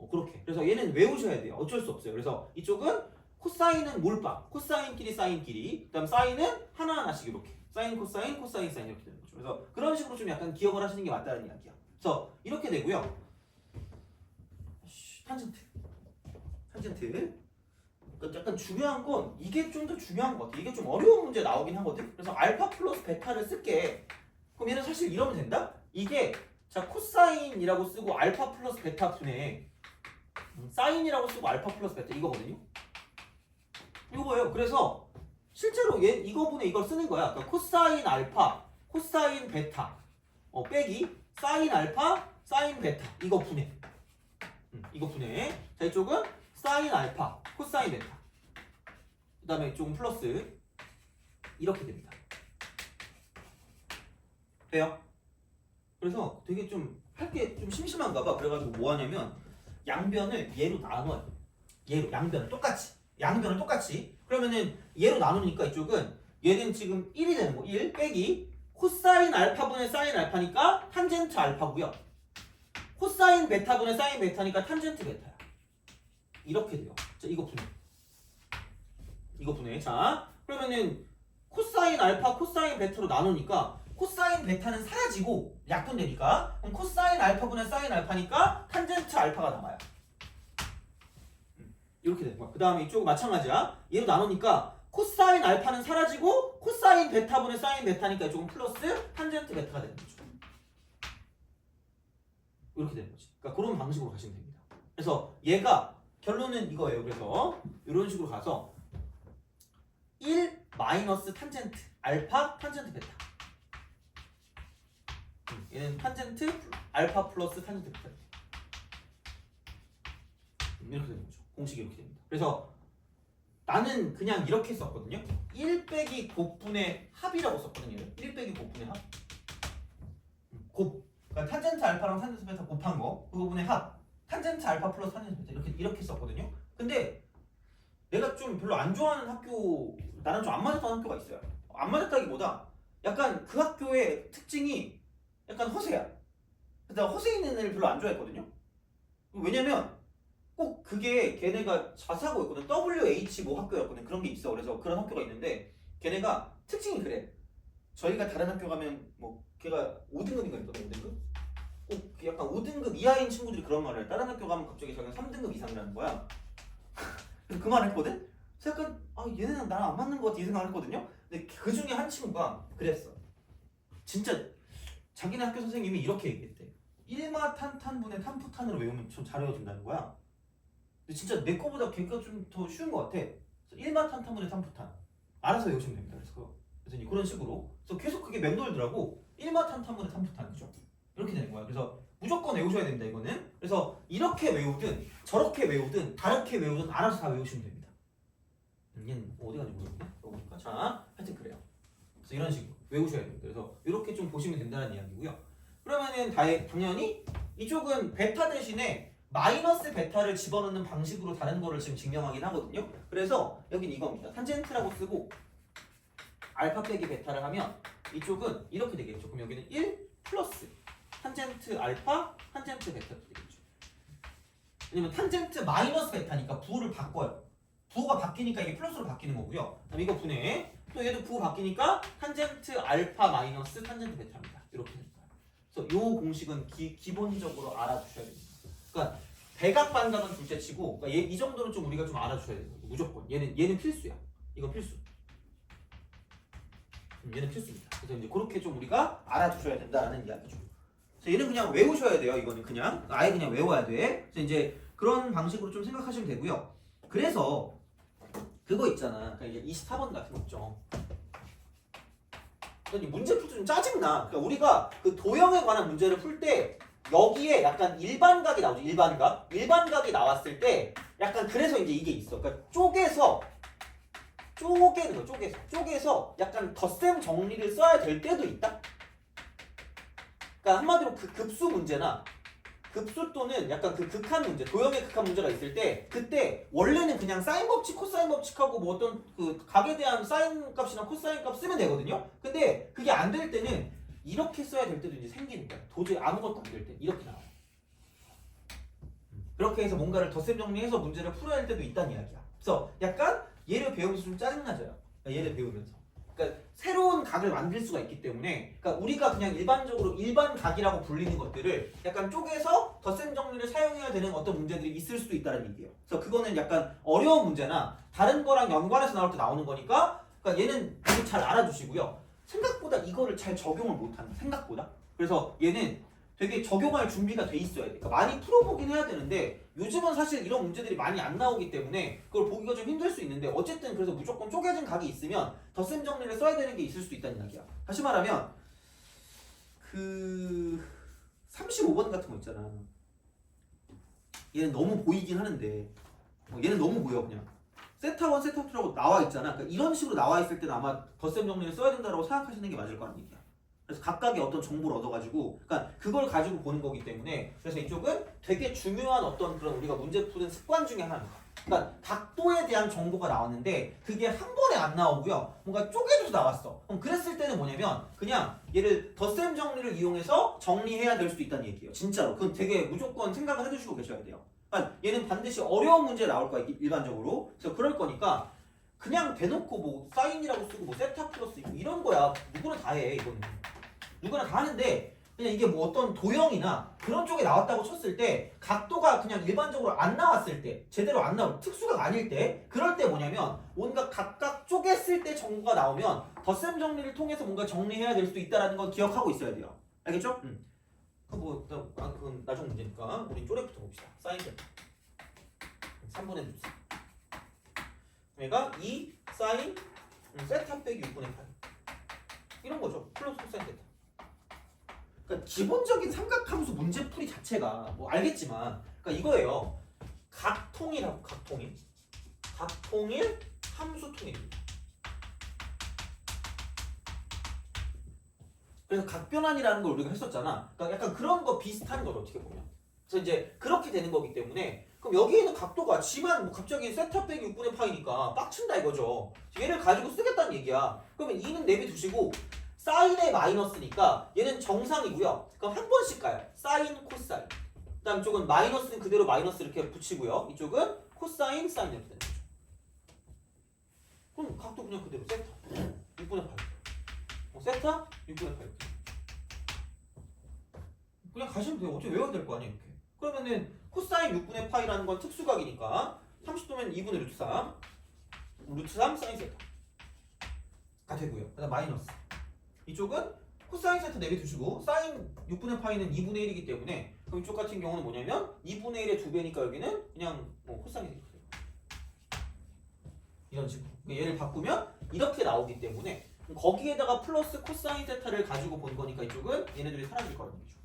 그렇게. 그래서 얘는 외우셔야 돼요. 어쩔 수 없어요. 그래서 이쪽은 코사인은 몰빵, 코사인끼리 사인끼리, 그다음 사인은 하나하나씩 이렇게. 사인, 코사인, 코사인, 사인 이렇게 되는 거죠. 그래서 그런 식으로 좀 약간 기억을 하시는 게 맞다는 이야기야. 그래서 이렇게 되고요. 탄젠트. 그러니까 약간 중요한 건 이게 좀 더 중요한 것 같아. 이게 좀 어려운 문제 나오긴 하거든. 그래서 알파 플러스 베타를 쓸게. 그럼 얘는 사실 이러면 된다? 이게 자 코사인이라고 쓰고 알파 플러스 베타 분의 사인이라고 쓰고 알파 플러스 베타 이거거든요. 이거예요. 그래서 실제로 얘 이거분의 이걸 쓰는 거야. 그러니까 코사인 알파, 코사인 베타, 빼기 사인 알파, 사인 베타 이거 분해. 이거 분해. 자 이쪽은 사인 알파, 코사인 베타. 그다음에 이쪽은 플러스 이렇게 됩니다. 돼요? 그래서 되게 좀 할 게 좀 심심한가 봐. 그래가지고 뭐 하냐면 양변을 얘로 나눠요. 얘로 양변을 똑같이. 그러면은 얘로 나누니까 이쪽은 얘는 지금 1이 되는 거. 1 빼기 코사인 알파분의 사인 알파니까 탄젠트 알파고요. 코사인 베타분의 사인 베타니까 탄젠트 베타야. 이렇게 돼요. 자, 이거 분해. 자, 그러면은 코사인 알파, 코사인 베타로 나누니까 코사인 베타는 사라지고 약분되니까 그럼 코사인 알파분의 사인 알파니까 탄젠트 알파가 남아요. 이렇게 되는 거야. 그 다음에 이쪽 마찬가지야. 얘로 나누니까 코사인 알파는 사라지고 코사인 베타분의 사인 베타니까 이쪽은 플러스 탄젠트 베타가 되는 거죠. 이렇게 되는 거지. 그러니까 그런 방식으로 가시면 됩니다. 그래서 얘가 결론은 이거예요. 그래서 이런 식으로 가서 1 마이너스 탄젠트 알파 탄젠트 베타. 얘는 탄젠트 알파 플러스 탄젠트 베타. 이렇게 되는 거죠. 공식이 이렇게 됩니다. 그래서 나는 그냥 이렇게 썼거든요. 1 빼기 곱분의 합이라고 썼거든요. 1 빼기 곱분의 합. 그러니까 탄젠트 알파랑 탄젠트 베타 곱한 거. 그 부분의 합. 탄젠트 알파 플러스 탄젠트 베타 이렇게 썼거든요. 근데 내가 좀 별로 안 좋아하는 학교, 나랑 좀 안 맞았던 학교가 있어요. 안 맞았다기보다 약간 그 학교의 특징이 약간 허세야. 그래서 허세 있는 애를 별로 안 좋아했거든요. 왜냐면 꼭 그게 걔네가 자사고였거든. WH 뭐 학교였거든. 그런 게 있어. 그래서 그런 학교가 있는데 걔네가 특징이 그래. 저희가 다른 학교 가면 뭐 걔가 5등급인가 있거든. 5등급? 꼭 약간 5등급 이하인 친구들이 그런 말을 해. 다른 학교 가면 갑자기 자기는 3등급 이상이라는 거야. 그래서 그 말을 했거든? 그래서 약간 얘네는 나랑 안 맞는 것 같아 이 생각을 했거든요. 근데 그 중에 한 친구가 그랬어. 진짜 자기네 학교 선생님이 이렇게 얘기했대. 1마 탄탄분의 탄푸탄으로 외우면 좀 잘 외워진다는 거야. 근데 진짜 내 거보다 걔가 좀 더 쉬운 것 같아. 1마 탄탄분의 탄푸탄 알아서 외우시면 됩니다. 그래서 이제 그런 식으로 그래서 계속 그게 맴돌더라고. 1마 탄탄분의 탄푸탄 그죠? 이렇게 되는 거야. 그래서 무조건 외우셔야 됩니다. 이거는. 그래서 이렇게 외우든 저렇게 외우든 다르게 외우든 알아서 다 외우시면 됩니다. 얘는 어디 가는지 모르겠네. 보니까 자 하여튼 그래요. 그래서 이런 식으로 외우셔야 됩니다. 그래서 이렇게 좀 보시면 된다는 이야기고요. 그러면은 당연히 이쪽은 베타 대신에 마이너스 베타를 집어넣는 방식으로 다른 거를 지금 증명하긴 하거든요. 그래서 여긴 이겁니다. 탄젠트라고 쓰고 알파 빼기 베타를 하면 이쪽은 이렇게 되겠죠. 그럼 여기는 1 플러스 탄젠트 알파 탄젠트 베타 되겠죠. 왜냐면 탄젠트 마이너스 베타니까 부호를 바꿔요. 부호가 바뀌니까 이게 플러스로 바뀌는 거고요. 그다음 이거 분해 또 얘도 부호 바뀌니까 탄젠트 알파 마이너스 탄젠트 베타입니다. 이렇게 될 거예요. 그래서 이 공식은 기본적으로 알아두셔야 됩니다. 그러니까 대각반각은 둘째치고 그러니까 이 정도는 좀 우리가 좀 알아주셔야 돼요. 무조건 얘는 필수야. 이건 필수. 얘는 필수입니다. 그래서 이제 그렇게 좀 우리가 알아두셔야 된다는 이야기죠. 그래서 얘는 그냥 외우셔야 돼요. 이거는 그냥 아예 그냥 외워야 돼. 그래서 이제 그런 방식으로 좀 생각하시면 되고요. 그래서 그거 있잖아. 그러니까 이제 24번 같은 거 있죠. 문제 풀 때 좀 짜증나. 그러니까 우리가 그 도형에 관한 문제를 풀 때 여기에 약간 일반각이 나오죠. 일반각이 나왔을 때 약간 그래서 이제 이게 있어. 그러니까 쪼개는 거 쪼개서 약간 덧셈 정리를 써야 될 때도 있다. 그러니까 한마디로 그 급수 문제나 급수 또는 약간 그 극한 문제, 도형의 극한 문제가 있을 때 그때 원래는 그냥 사인 법칙, 코사인 법칙하고 뭐 어떤 그 각에 대한 사인 값이나 코사인 값 쓰면 되거든요. 근데 그게 안 될 때는 이렇게 써야 될 때도 이제 생기는 거야. 도저히 아무것도 안 될 때 이렇게 나와요. 그렇게 해서 뭔가를 덧셈 정리해서 문제를 풀어야 할 때도 있다는 이야기야. 그래서 약간 얘를 배우면서 좀 짜증나져요. 얘를 배우면서. 그러니까 새로운 각을 만들 수가 있기 때문에, 그러니까 우리가 그냥 일반적으로 일반 각이라고 불리는 것들을 약간 쪼개서 덧셈 정리를 사용해야 되는 어떤 문제들이 있을 수도 있다는 얘기예요. 그래서 그거는 약간 어려운 문제나 다른 거랑 연관해서 나올 때 나오는 거니까, 그러니까 얘는 잘 알아두시고요. 생각보다 이거를 잘 적용을 못한다. 생각보다. 그래서 얘는 되게 적용할 준비가 돼 있어야 돼. 그러니까 많이 풀어보긴 해야 되는데 요즘은 사실 이런 문제들이 많이 안 나오기 때문에 그걸 보기가 좀 힘들 수 있는데, 어쨌든 그래서 무조건 쪼개진 각이 있으면 덧셈 정리를 써야 되는 게 있을 수도 있다는 이야기야. 다시 말하면 그 35번 같은 거 있잖아. 얘는 너무 보이긴 하는데 얘는 너무 보여. 그냥 세타 1, 세타 2라고 나와 있잖아. 그러니까 이런 식으로 나와 있을 때는 아마 덧셈 정리를 써야 된다고 생각하시는 게 맞을 거라는 얘기야. 그래서 각각의 어떤 정보를 얻어가지고, 그러니까 그걸 가지고 보는 거기 때문에, 그래서 이쪽은 되게 중요한 어떤 그런 우리가 문제 푸는 습관 중에 하나입니다. 그러니까 각도에 대한 정보가 나왔는데 그게 한 번에 안 나오고요. 뭔가 쪼개져서 나왔어. 그럼 그랬을 때는 뭐냐면 그냥 얘를 덧셈 정리를 이용해서 정리해야 될 수도 있다는 얘기예요. 진짜로. 그건 되게 무조건 생각을 해두시고 계셔야 돼요. 그러니까 얘는 반드시 어려운 문제 나올 거야, 일반적으로. 그래서 그럴 거니까 그냥 대놓고 뭐 사인이라고 쓰고 뭐 세타 플러스 이런 거야. 누구나 다 해, 이거는. 누구나 다 하는데, 그냥 이게 뭐 어떤 도형이나 그런 쪽에 나왔다고 쳤을 때 각도가 그냥 일반적으로 안 나왔을 때, 제대로 안 나올 특수각 아닐 때, 그럴 때 뭐냐면 뭔가 각각 쪼갰을 때 정보가 나오면 덧셈 정리를 통해서 뭔가 정리해야 될 수도 있다는 건 기억하고 있어야 돼요. 알겠죠? 그건 나중 문제니까 우리 쪼레부터 봅시다. 사인 세타 3분의 루트, 얘가 2 사인 세타 빼기 6분의 8 이런 거죠. 플러스 코사인 세타. 그러니까 기본적인 삼각함수 문제풀이 자체가 뭐 알겠지만, 그러니까 이거예요. 각통이라고. 각통일 함수 통일입니다. 그래서 각변환이라는 걸 우리가 했었잖아. 그러니까 약간 그런 거 비슷한 거죠, 어떻게 보면. 그래서 이제 그렇게 되는 거기 때문에, 그럼 여기에 있는 각도가 지만 뭐 갑자기 세타 빼기 6분의 파이니까 빡친다 이거죠. 얘를 가지고 쓰겠다는 얘기야. 그러면 2는 내비두시고 사인의 마이너스니까 얘는 정상이고요. 그럼 한 번씩 가요. 사인, 코사인. 그 다음 이쪽은 마이너스는 그대로 마이너스 이렇게 붙이고요. 이쪽은 코사인, 사인 이렇게 되는 거죠. 그럼 각도 그냥 그대로 세타 6분의 8. 세타 6분의 8. 그냥 가시면 돼요. 어차피 외워야 될 거 아니에요, 이렇게. 그러면은 코사인 6분의 파이라는 건 특수각이니까 30도면 2분의 루트 3. 루트 3 사인 세타가 되고요. 그 다음 마이너스. 이쪽은 코사인 세타 내비두시고 사인 6분의 파이는 2분의 1이기 때문에, 그럼 이쪽 같은 경우는 뭐냐면 2분의 1의 2배니까 여기는 그냥 뭐 코사인이 되겠어요. 이런 식으로. 얘를 바꾸면 이렇게 나오기 때문에 거기에다가 플러스 코사인 세타를 가지고 본 거니까 이쪽은 얘네들이 사라질 거라는 얘기죠.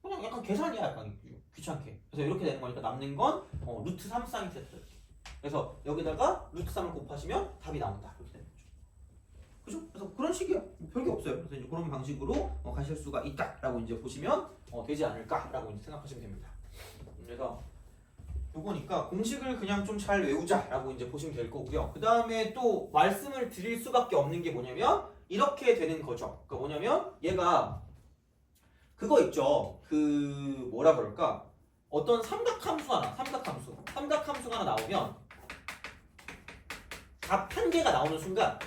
그냥 약간 계산이야, 약간 귀찮게. 그래서 이렇게 되는 거니까 남는 건 루트 3 사인 세타 이렇게. 그래서 여기다가 루트 3을 곱하시면 답이 나온다. 이렇게 되는 거죠. 그죠? 그래서 그런 식이야. 별게 없어요. 그래서 이제 그런 방식으로 가실 수가 있다라고 이제 보시면 되지 않을까라고 이제 생각하시면 됩니다. 그래서 요거니까 공식을 그냥 좀 잘 외우자라고 이제 보시면 될 거고요. 그 다음에 또 말씀을 드릴 수밖에 없는 게 뭐냐면 이렇게 되는 거죠. 그러니까 뭐냐면 얘가 그거 있죠. 그 뭐라 그럴까? 어떤 삼각함수가 나오면 답 한 개가 나오는 순간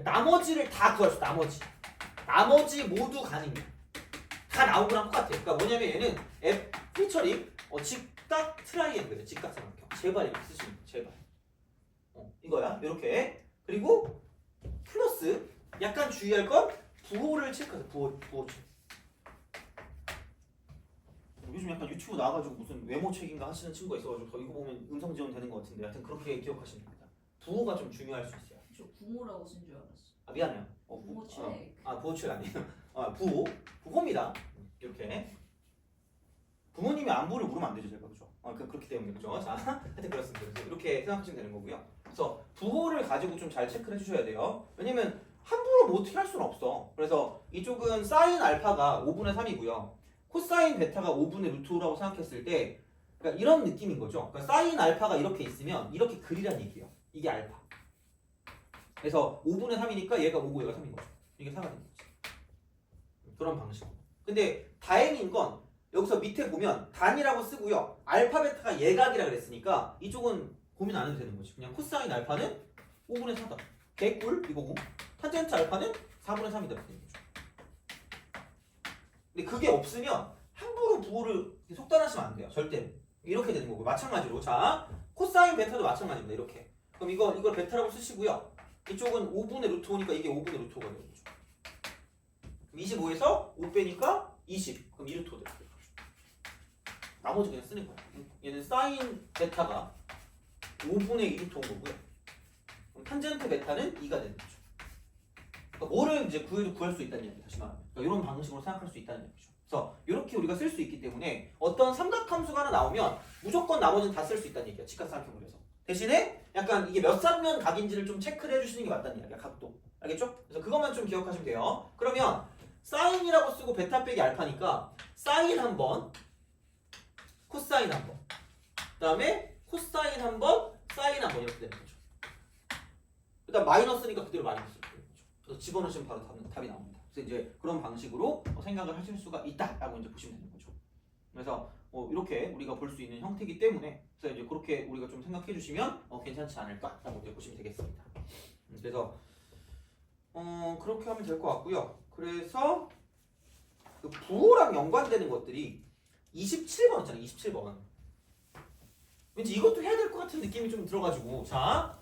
나머지를 다 구할 수 있어. 나머지 모두 가능해. 다 나오고랑 똑같아. 그러니까 뭐냐면 얘는 F 피처링 직각 트라이앵글이야. 직각삼각형. 제발 이렇게 쓰시면 돼요. 제발. 이거야. 이렇게. 그리고 플러스 약간 주의할 건 부호를 체크하세요. 부호 체크. 요즘 약간 유튜브 나와가지고 무슨 외모 책인가 하시는 친구가 있어가지고 저 이거 보면 음성 지원 되는 것 같은데, 하여튼 그렇게 기억하시면 됩니다. 부호가 좀 중요할 수 있어요. 저 부모라고 쓴 줄 알았어. 아 미안해요. 부모 책. 부호 책 아니에요. 부호입니다. 이렇게. 부모님이 안부를 물으면 안 되죠, 제가. 그죠? 그렇기 때문에. 그죠? 자, 하여튼 그렇습니다. 그래서 이렇게 생각하시면 되는 거고요. 그래서 부호를 가지고 좀 잘 체크를 해주셔야 돼요. 왜냐면 함부로 뭐 어떻게 할 수는 없어. 그래서 이쪽은 사인 알파가 5분의 3이고요. 코사인 베타가 5분의 루트 5라고 생각했을 때, 그러니까 이런 느낌인 거죠. 그러니까 사인 알파가 이렇게 있으면 이렇게 그리란 얘기예요. 이게 알파. 그래서 5분의 3이니까 얘가 5고 얘가 3인 거죠. 이게 4가 되는 거지. 그런 방식. 근데 다행인 건 여기서 밑에 보면 단이라고 쓰고요. 알파 베타가 예각이라 그랬으니까 이쪽은 고민 안 해도 되는 거지. 그냥 코사인 알파는 5분의 4다. 개꿀 이거고 탄젠트 알파는 4분의 3이다. 되는 거죠. 근데 그게 없으면 함부로 부호를 속단하시면 안 돼요. 절대로. 이렇게 되는 거고 마찬가지로 자 코사인 베타도 마찬가지입니다. 이렇게. 그럼 이걸 베타라고 쓰시고요. 이쪽은 5분의 루트 5니까 이게 5분의 루트 5가 되는 거죠. 25에서 5 빼니까 20. 그럼 2 루트 5 돼요. 나머지 그냥 쓰는 거야. 얘는 사인 베타가 5분의 2 루트 5인 거고요. 그럼 탄젠트 베타는 2가 되는 거죠. 그러니까 뭐를 이제 구할 수 있다는 얘기예요. 다시 말하면. 그러니까 이런 방식으로 생각할 수 있다는 얘기죠. 그래서 이렇게 우리가 쓸 수 있기 때문에 어떤 삼각함수가 하나 나오면 무조건 나머지는 다 쓸 수 있다는 얘기야. 직각삼각형을 해서. 대신에 약간 이게 몇 삼면 각인지를 좀 체크를 해주시는 게 맞다는 이야기야. 각도. 알겠죠? 그래서 그것만 좀 기억하시면 돼요. 그러면 사인이라고 쓰고 베타 빼기 알파니까 사인 한 번, 코사인 한 번, 그 다음에 코사인 한 번, 사인 한 번 이렇게 되는 거죠. 일단 마이너스니까 그대로 마이너스 이렇게 되는 거죠. 그래서 집어넣으시면 바로 답이 나옵니다. 그래서 이제 그런 방식으로 생각을 하실 수가 있다라고 이제 보시면 되는 거죠. 그래서 이렇게 우리가 볼 수 있는 형태이기 때문에 그래서 이제 그렇게 우리가 좀 생각해 주시면 괜찮지 않을까라고 이제 보시면 되겠습니다. 그래서 그렇게 하면 될 것 같고요. 그래서 그 부호랑 연관되는 것들이 27번 있잖아요. 27번. 왠지 이것도 해야 될 것 같은 느낌이 좀 들어가지고 자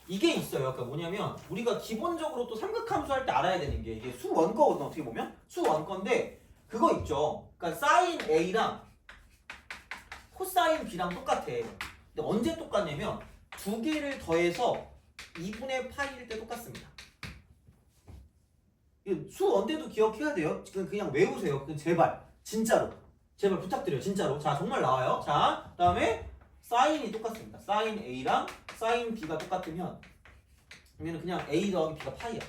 이게 있어요. 그러니까 뭐냐면 우리가 기본적으로 또 삼각함수 할 때 알아야 되는 게 이게 수원거거든. 어떻게 보면 수원거인데 그거 있죠. 그러니까 사인 A랑 코사인 B랑 똑같아. 근데 언제 똑같냐면 두 개를 더해서 2분의 파이일 때 똑같습니다. 수원대도 기억해야 돼요. 그냥 외우세요. 제발 진짜로 제발 부탁드려요. 진짜로. 자 정말 나와요. 자 그다음에 사인이 똑같습니다. 사인 A랑 사인 B가 똑같으면 그러면 그냥 A 더하기 B가 파이야.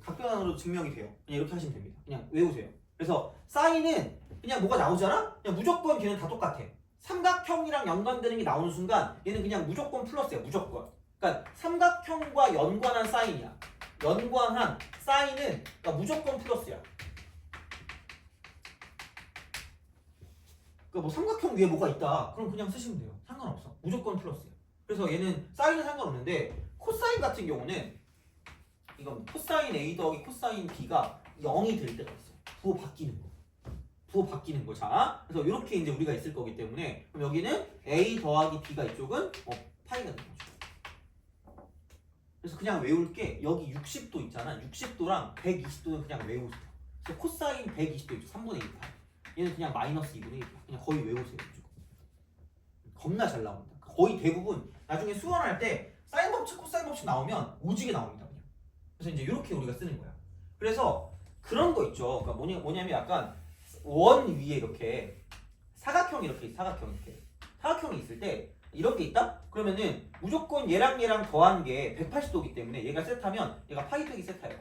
각변환으로 증명이 돼요. 그냥 이렇게 하시면 됩니다. 그냥 외우세요. 그래서 사인은 그냥 뭐가 나오잖아? 그냥 무조건 걔는 다 똑같아. 삼각형이랑 연관되는 게 나오는 순간 얘는 그냥 무조건 플러스야. 무조건. 그러니까 삼각형과 연관한 사인이야. 연관한 사인은 그러니까 무조건 플러스야. 그러니까 뭐 삼각형 위에 뭐가 있다. 그럼 그냥 쓰시면 돼요. 상관없어. 무조건 플러스야. 그래서 얘는 사인은 상관없는데 코사인 같은 경우는 이건 코사인 A 더하기 코사인 B가 0이 될 때가 있어요. 부호 바뀌는 거. 부호 바뀌는 거. 자, 그래서 이렇게 이제 우리가 있을 거기 때문에 그럼 여기는 A 더하기 B가 이쪽은 파이가 되는 거죠. 그래서 그냥 외울 게 여기 60도 있잖아. 60도랑 120도는 그냥 외우세요. 그래서 코사인 120도 있죠. 3분의 1 파이. 얘는 그냥 마이너스 2분의 1이야. 그냥 거의 외우세요. 이쪽은. 겁나 잘 나옵니다. 거의 대부분 나중에 수원할 때 사인 법칙, 코사인 법칙 나오면 오지게 나옵니다. 그냥. 그래서 이제 이렇게 우리가 쓰는 거야. 그래서 그런 거 있죠. 그러니까 뭐냐면 약간 원 위에 이렇게 사각형 이렇게 사각형이 있을 때 이런 게 있다? 그러면은 무조건 얘랑 더한 게 180도이기 때문에 얘가 세타면 얘가 파이 빼기 세타예요.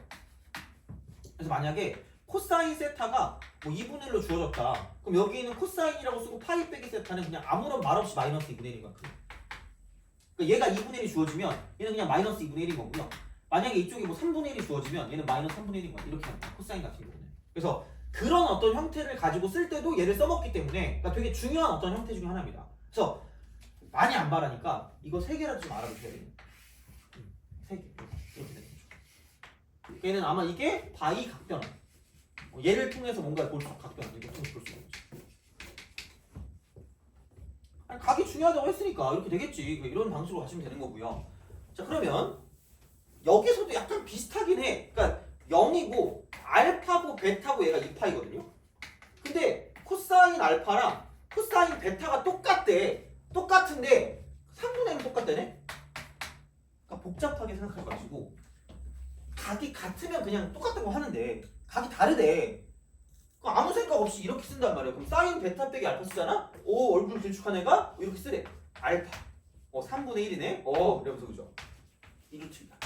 그래서 만약에 코사인 세타가 뭐 2분의 1로 주어졌다. 그럼 여기는 코사인이라고 쓰고 파이 빼기 세타는 그냥 아무런 말 없이 마이너스 2분의 1인 거야. 그러니까 얘가 2분의 1이 주어지면 얘는 그냥 마이너스 2분의 1인 거고요. 만약에 이쪽이 뭐 3분의 1이 주어지면 얘는 마이너스 3분의 1인 거야. 이렇게 하는 거야. 코사인 같은 경우는. 그래서 그런 어떤 형태를 가지고 쓸 때도 얘를 써먹기 때문에 그러니까 되게 중요한 어떤 형태 중에 하나입니다. 그래서 많이 안 말하니까 이거 3개라도 좀 알아두셔야 돼요. 3개. 이렇게 되는 거죠. 얘는 아마 이게 바이 각변환. 얘를 통해서 뭔가 볼 수, 각변환. 이거 통해서 볼 수 있는 거죠. 아니, 각이 중요하다고 했으니까 이렇게 되겠지. 이런 방식으로 가시면 되는 거고요. 자, 그러면 여기서도 약간 비슷하긴 해. 그러니까 0이고 알파고 베타고 얘가 2파이거든요. 근데 코사인 알파랑 코사인 베타가 똑같대. 똑같은데 3분의 1은 똑같다네? 그러니까 복잡하게 생각해가지고 각이 같으면 그냥 똑같다고 하는데 각이 다르대. 그럼 아무 생각 없이 이렇게 쓴단 말이야. 그럼 사인 베타 빼기 알파 쓰잖아? 오, 얼굴 길쭉한 애가 이렇게 쓰래. 알파. 3분의 1이네? 이러면서 그죠? 이루트입니다.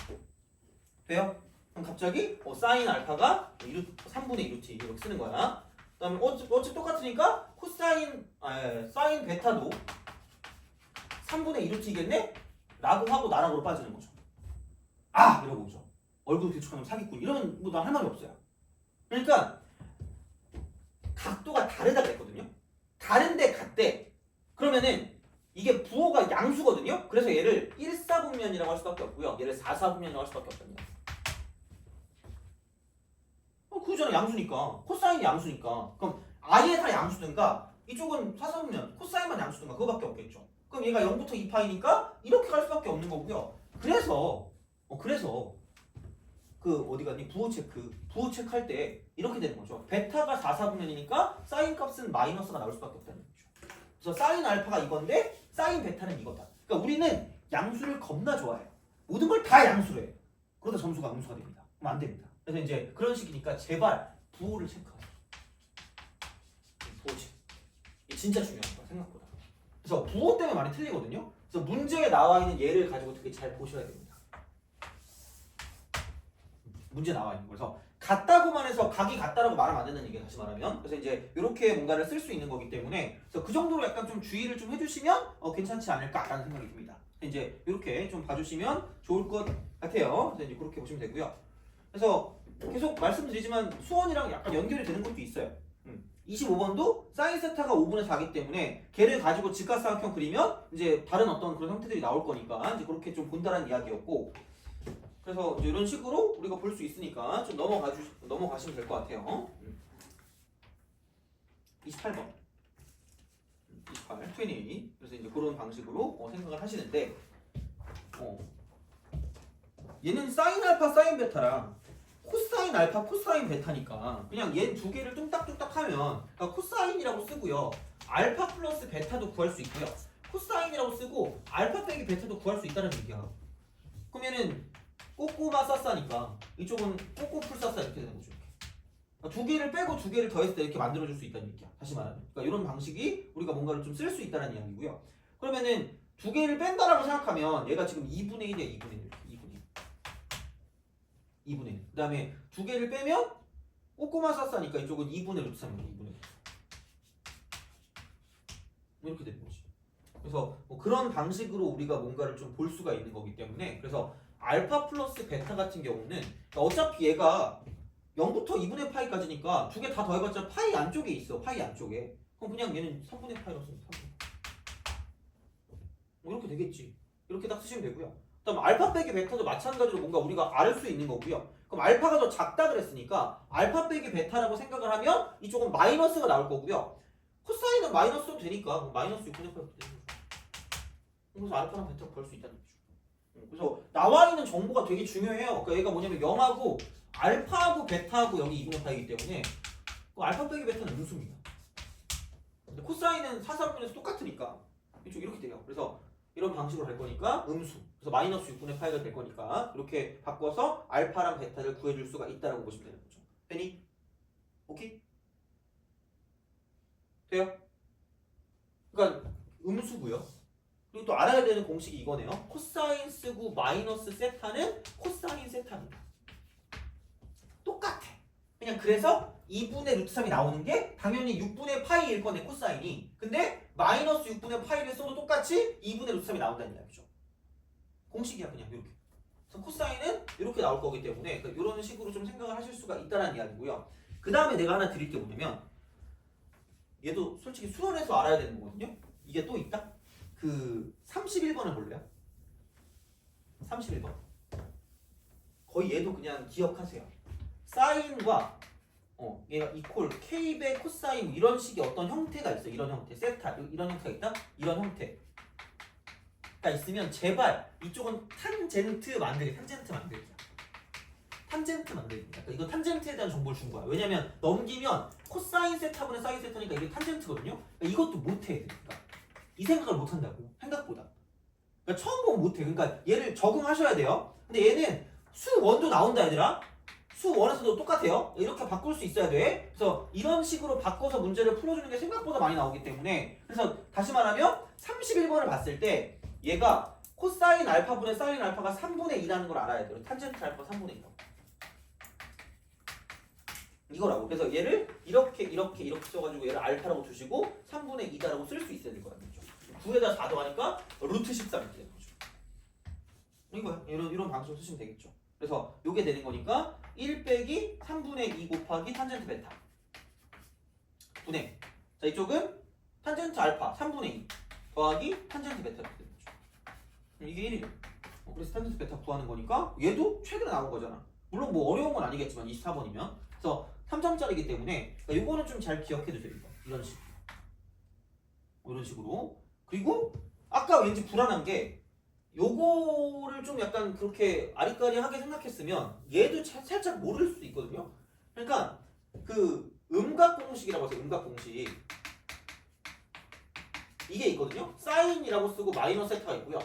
돼요? 그럼 갑자기 사인 알파가 3분의 2루트 이렇게 쓰는 거야. 그 다음에 어차피 똑같으니까 사인 베타도 3분의 2루트이겠네? 라고 하고 나락으로 빠지는 거죠. 이러고 오죠. 얼굴 대충하면 사기꾼 이러면 뭐 난 할 말이 없어요. 그러니까 각도가 다르다 그랬거든요. 다른데 같대. 그러면은 이게 부호가 양수거든요. 그래서 얘를 1사분면이라고 할 수밖에 없고요. 얘를 4사분면이라고 할 수밖에 없거든요. 그거잖아. 양수니까. 코사인이 양수니까. 그럼 아예 다 양수든가 이쪽은 4사분면 코사인만 양수든가 그거밖에 없겠죠. 그럼 얘가 0부터 2파이니까 이렇게 갈 수밖에 없는 거고요. 그래서 그 어디 갔니? 부호 체크할 때 이렇게 되는 거죠. 베타가 4사분면이니까 사인 값은 마이너스가 나올 수밖에 없다는 거죠. 그래서 사인 알파가 이건데 사인 베타는 이거다. 그러니까 우리는 양수를 겁나 좋아해요. 모든 걸 다 양수로 해요. 그러다 점수가 음수가 됩니다. 그럼 안 됩니다. 그래서 이제 그런 식이니까 제발 부호를 체크하세요. 부호 체크. 이게 진짜 중요한 거야 생각보다. 그래서 부호 때문에 많이 틀리거든요. 그래서 문제에 나와 있는 예를 가지고 되게 잘 보셔야 됩니다. 문제 나와 있는 거. 그래서 같다고만 해서 각이 같다라고 말하면 안 된다는 얘기예요. 다시 말하면. 그래서 이제 이렇게 뭔가를 쓸 수 있는 거기 때문에 그래서 그 정도로 약간 좀 주의를 좀 해주시면 괜찮지 않을까라는 생각이 듭니다. 이제 이렇게 좀 봐주시면 좋을 것 같아요. 그래서 이제 그렇게 보시면 되고요. 그래서 계속 말씀드리지만 수원이랑 약간 연결이 되는 것도 있어요. 25번도 사인 세타가 5분의 4기 때문에 걔를 가지고 직각삼각형 그리면 이제 다른 어떤 그런 형태들이 나올 거니까 이제 그렇게 좀 본다는 이야기였고. 그래서 이제 이런 식으로 우리가 볼 수 있으니까 좀 넘어가시면 될 것 같아요. 28번. 28, 28. 그래서 이제 그런 방식으로 생각을 하시는데, 얘는 사인 알파, 사인 베타랑 코사인 알파, 코사인 베타니까 그냥 얘 두 개를 뚱딱뚱딱 하면 그러니까 코사인이라고 쓰고요. 알파 플러스 베타도 구할 수 있고요. 코사인이라고 쓰고 알파 빼기 베타도 구할 수 있다는 얘기야. 그러면은 꼬꼬마 싸싸니까 이쪽은 꼬꼬 풀 싸싸 이렇게 되는 거죠. 그러니까 두 개를 빼고 두 개를 더했을 때 이렇게 만들어줄 수 있다는 얘기야. 다시 말하면. 그러니까 이런 방식이 우리가 뭔가를 좀 쓸 수 있다는 이야기고요. 그러면은 두 개를 뺀다라고 생각하면 얘가 지금 2분의 1이야. 2분의 1. 2분의 1. 그 다음에 두 개를 빼면 꼬꼬마 싸싸니까 이쪽은 2분의 루트 3이야. 2분의 1. 이렇게 되는 거지. 그래서 뭐 그런 방식으로 우리가 뭔가를 좀 볼 수가 있는 거기 때문에 그래서 알파 플러스 베타 같은 경우는 그러니까 어차피 얘가 0부터 2분의 파이까지니까 두 개 다 더해봤자 파이 안쪽에 있어. 파이 안쪽에. 그럼 그냥 얘는 3분의 파이로 쓰면 3분의 뭐 이렇게 되겠지. 이렇게 딱 쓰시면 되고요. 그다음 알파 빼기 베타도 마찬가지로 뭔가 우리가 알 수 있는 거고요. 그럼 알파가 더 작다 그랬으니까 알파 빼기 베타라고 생각을 하면 이쪽은 마이너스가 나올 거고요. 코사인은 마이너스도 되니까 마이너스 6분의 8도 되는 거죠. 그래서 알파랑 베타 구할 수 있다는 거죠. 그래서 나와 있는 정보가 되게 중요해요. 그러니까 얘가 뭐냐면 0하고 알파하고 베타하고 여기 2분의 파이기 때문에 알파 빼기 베타는 음수입니다. 근데 코사인은 사사분면에서 똑같으니까 이쪽 이렇게 돼요. 그래서 이런 방식으로 갈 거니까 음수. 그래서 마이너스 6분의 파이가 될 거니까 이렇게 바꿔서 알파랑 베타를 구해줄 수가 있다라고 보시면 되는 거죠. 되니? 오케이? 돼요? 그러니까 음수고요. 그리고 또 알아야 되는 공식이 이거네요. 코사인 쓰고 마이너스 세타는 코사인 세타입니다. 똑같아. 그냥 그래서 2분의 루트 3이 나오는 게 당연히 6분의 파이일 거네 코사인이. 근데 마이너스 6분의 파이를 써도 똑같이 2분의 루트 3이 나온다는 이야기죠. 공식이야 그냥 이렇게. 그래서 코사인은 이렇게 나올 거기 때문에 그러니까 이런 식으로 좀 생각을 하실 수가 있다는 이야기고요. 그 다음에 내가 하나 드릴 게 뭐냐면 얘도 솔직히 수원에서 알아야 되는 거거든요. 이게 또 있다. 그 31번을 볼래요? 31번. 거의 얘도 그냥 기억하세요. 사인과 얘가 이퀄 K배 코사인 뭐 이런 식의 어떤 형태가 있어. 이런 형태. 세타 이런 형태가 있다. 이런 형태가 있으면 제발 이쪽은 탄젠트 만들기. 탄젠트 만들기야. 탄젠트 만들기입니다. 그러니까 이건 탄젠트에 대한 정보를 준 거야. 왜냐면 넘기면 코사인 세타분의 사인 세타니까 이게 탄젠트거든요. 그러니까 이것도 못해. 그러니까 이 생각을 못한다고. 생각보다. 그러니까 처음 보면 못해. 그러니까 얘를 적응하셔야 돼요. 근데 얘는 수1도 나온다 얘들아. 수1에서도 똑같아요. 이렇게 바꿀 수 있어야 돼. 그래서 이런 식으로 바꿔서 문제를 풀어주는 게 생각보다 많이 나오기 때문에 그래서 다시 말하면 31번을 봤을 때 얘가 코사인 알파분의 사인 알파가 3분의 2라는 걸 알아야 돼요. 탄젠트 알파 3분의 2라고. 이거라고. 그래서 얘를 이렇게 써가지고 얘를 알파라고 두시고 3분의 2다라고 쓸 수 있어야 될 거란 말이죠. 9에다 4 더하니까 루트 13 이렇게 되는 거죠. 이거야. 이런 방식으로 쓰시면 되겠죠. 그래서 요게 되는 거니까 1 빼기 3분의 2 곱하기 탄젠트 베타 분의 자 이쪽은 탄젠트 알파 3분의 2 더하기 탄젠트 베타 이렇게 되는 거죠. 이게 1이죠. 그래서 탄젠트 베타 구하는 거니까 얘도 최근에 나온 거잖아. 물론 뭐 어려운 건 아니겠지만 24번이면 그래서 3점짜리이기 때문에 그러니까 요거는 좀 잘 기억해 두세요. 이런 식으로 이런 식으로. 그리고 아까 왠지 불안한 게 요거를 좀 약간 그렇게 아리까리하게 생각했으면 얘도 살짝 모를 수도 있거든요. 그러니까 그 음각 공식이라고 해서 음각 공식 이게 있거든요. 사인이라고 쓰고 마이너스 세타가 있고요.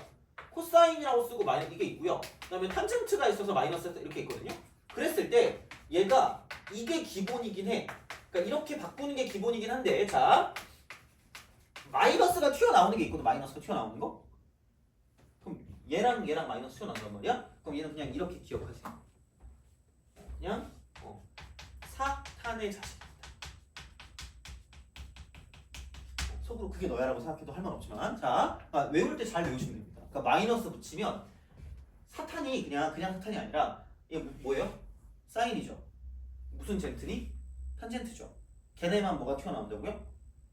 코사인이라고 쓰고 마이너스 이게 있고요. 그다음에 탄젠트가 있어서 마이너스 세타 이렇게 있거든요. 그랬을 때 얘가 이게 기본이긴 해. 그러니까 이렇게 바꾸는 게 기본이긴 한데 자 마이너스가 튀어나오는 게 있거든. 마이너스가 튀어나오는 거. 그럼 얘랑 마이너스 튀어나온단 말이야. 그럼 얘는 그냥 이렇게 기억하세요. 그냥 사탄의 자식. 속으로 그게 너야라고 생각해도 할 말 없지만 자 외울 때 잘 외우시면 됩니다. 그러니까 마이너스 붙이면 사탄이 그냥 사탄이 아니라 이게 뭐예요? 사인이죠. 무슨 젠트니? 탄젠트죠. 걔네만 뭐가 튀어나온다고요?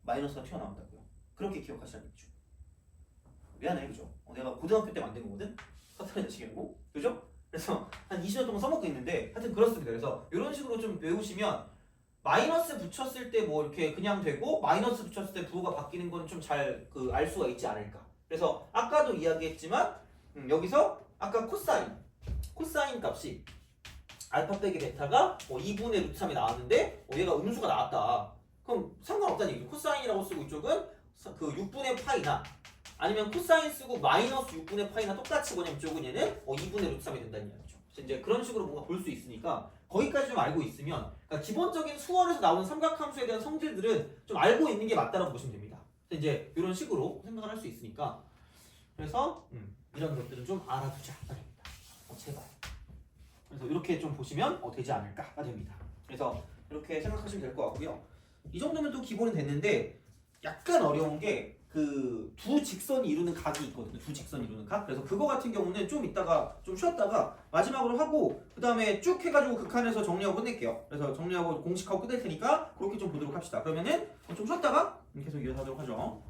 마이너스가 튀어나온다고요. 그렇게 기억하시라는 얘기죠. 미안해 그죠? 내가 고등학교 때 만든 거거든? 사탄의 자식이라고 그죠? 그래서 한 20년 동안 써먹고 있는데 하여튼 그렇습니다. 그래서 이런 식으로 좀 외우시면 마이너스 붙였을 때 뭐 이렇게 그냥 되고 마이너스 붙였을 때 부호가 바뀌는 건 좀 잘 그 알 수가 있지 않을까. 그래서 아까도 이야기했지만 여기서 아까 코사인 값이 알파 빼기 베타가 2분의 루트 3이 나왔는데 얘가 음수가 나왔다. 그럼 상관없다는 얘기죠. 코사인이라고 쓰고 이쪽은 그 6분의 파이나 아니면 코사인 쓰고 마이너스 6분의 파이나 똑같이 뭐냐면 이쪽은 얘는 2분의 루트 3이 된다는 이야기죠. 그래서 이제 그런 식으로 뭔가 볼 수 있으니까 거기까지 좀 알고 있으면 그러니까 기본적인 수원에서 나오는 삼각함수에 대한 성질들은 좀 알고 있는 게 맞다라고 보시면 됩니다. 그래서 이제 이런 식으로 생각을 할 수 있으니까 그래서 이런 것들은 좀 알아두자가 됩니다. 제발. 그래서 이렇게 좀 보시면 되지 않을까가 됩니다. 그래서 이렇게 생각하시면 될 것 같고요. 이 정도면 또 기본은 됐는데 약간 어려운 게 그 두 직선이 이루는 각이 있거든요. 두 직선이 이루는 각. 그래서 그거 같은 경우는 좀 이따가 좀 쉬었다가 마지막으로 하고 그 다음에 쭉 해가지고 극한에서 정리하고 끝낼게요. 그래서 정리하고 공식하고 끝낼 테니까 그렇게 좀 보도록 합시다. 그러면은 좀 쉬었다가 계속 이어서 하도록 하죠.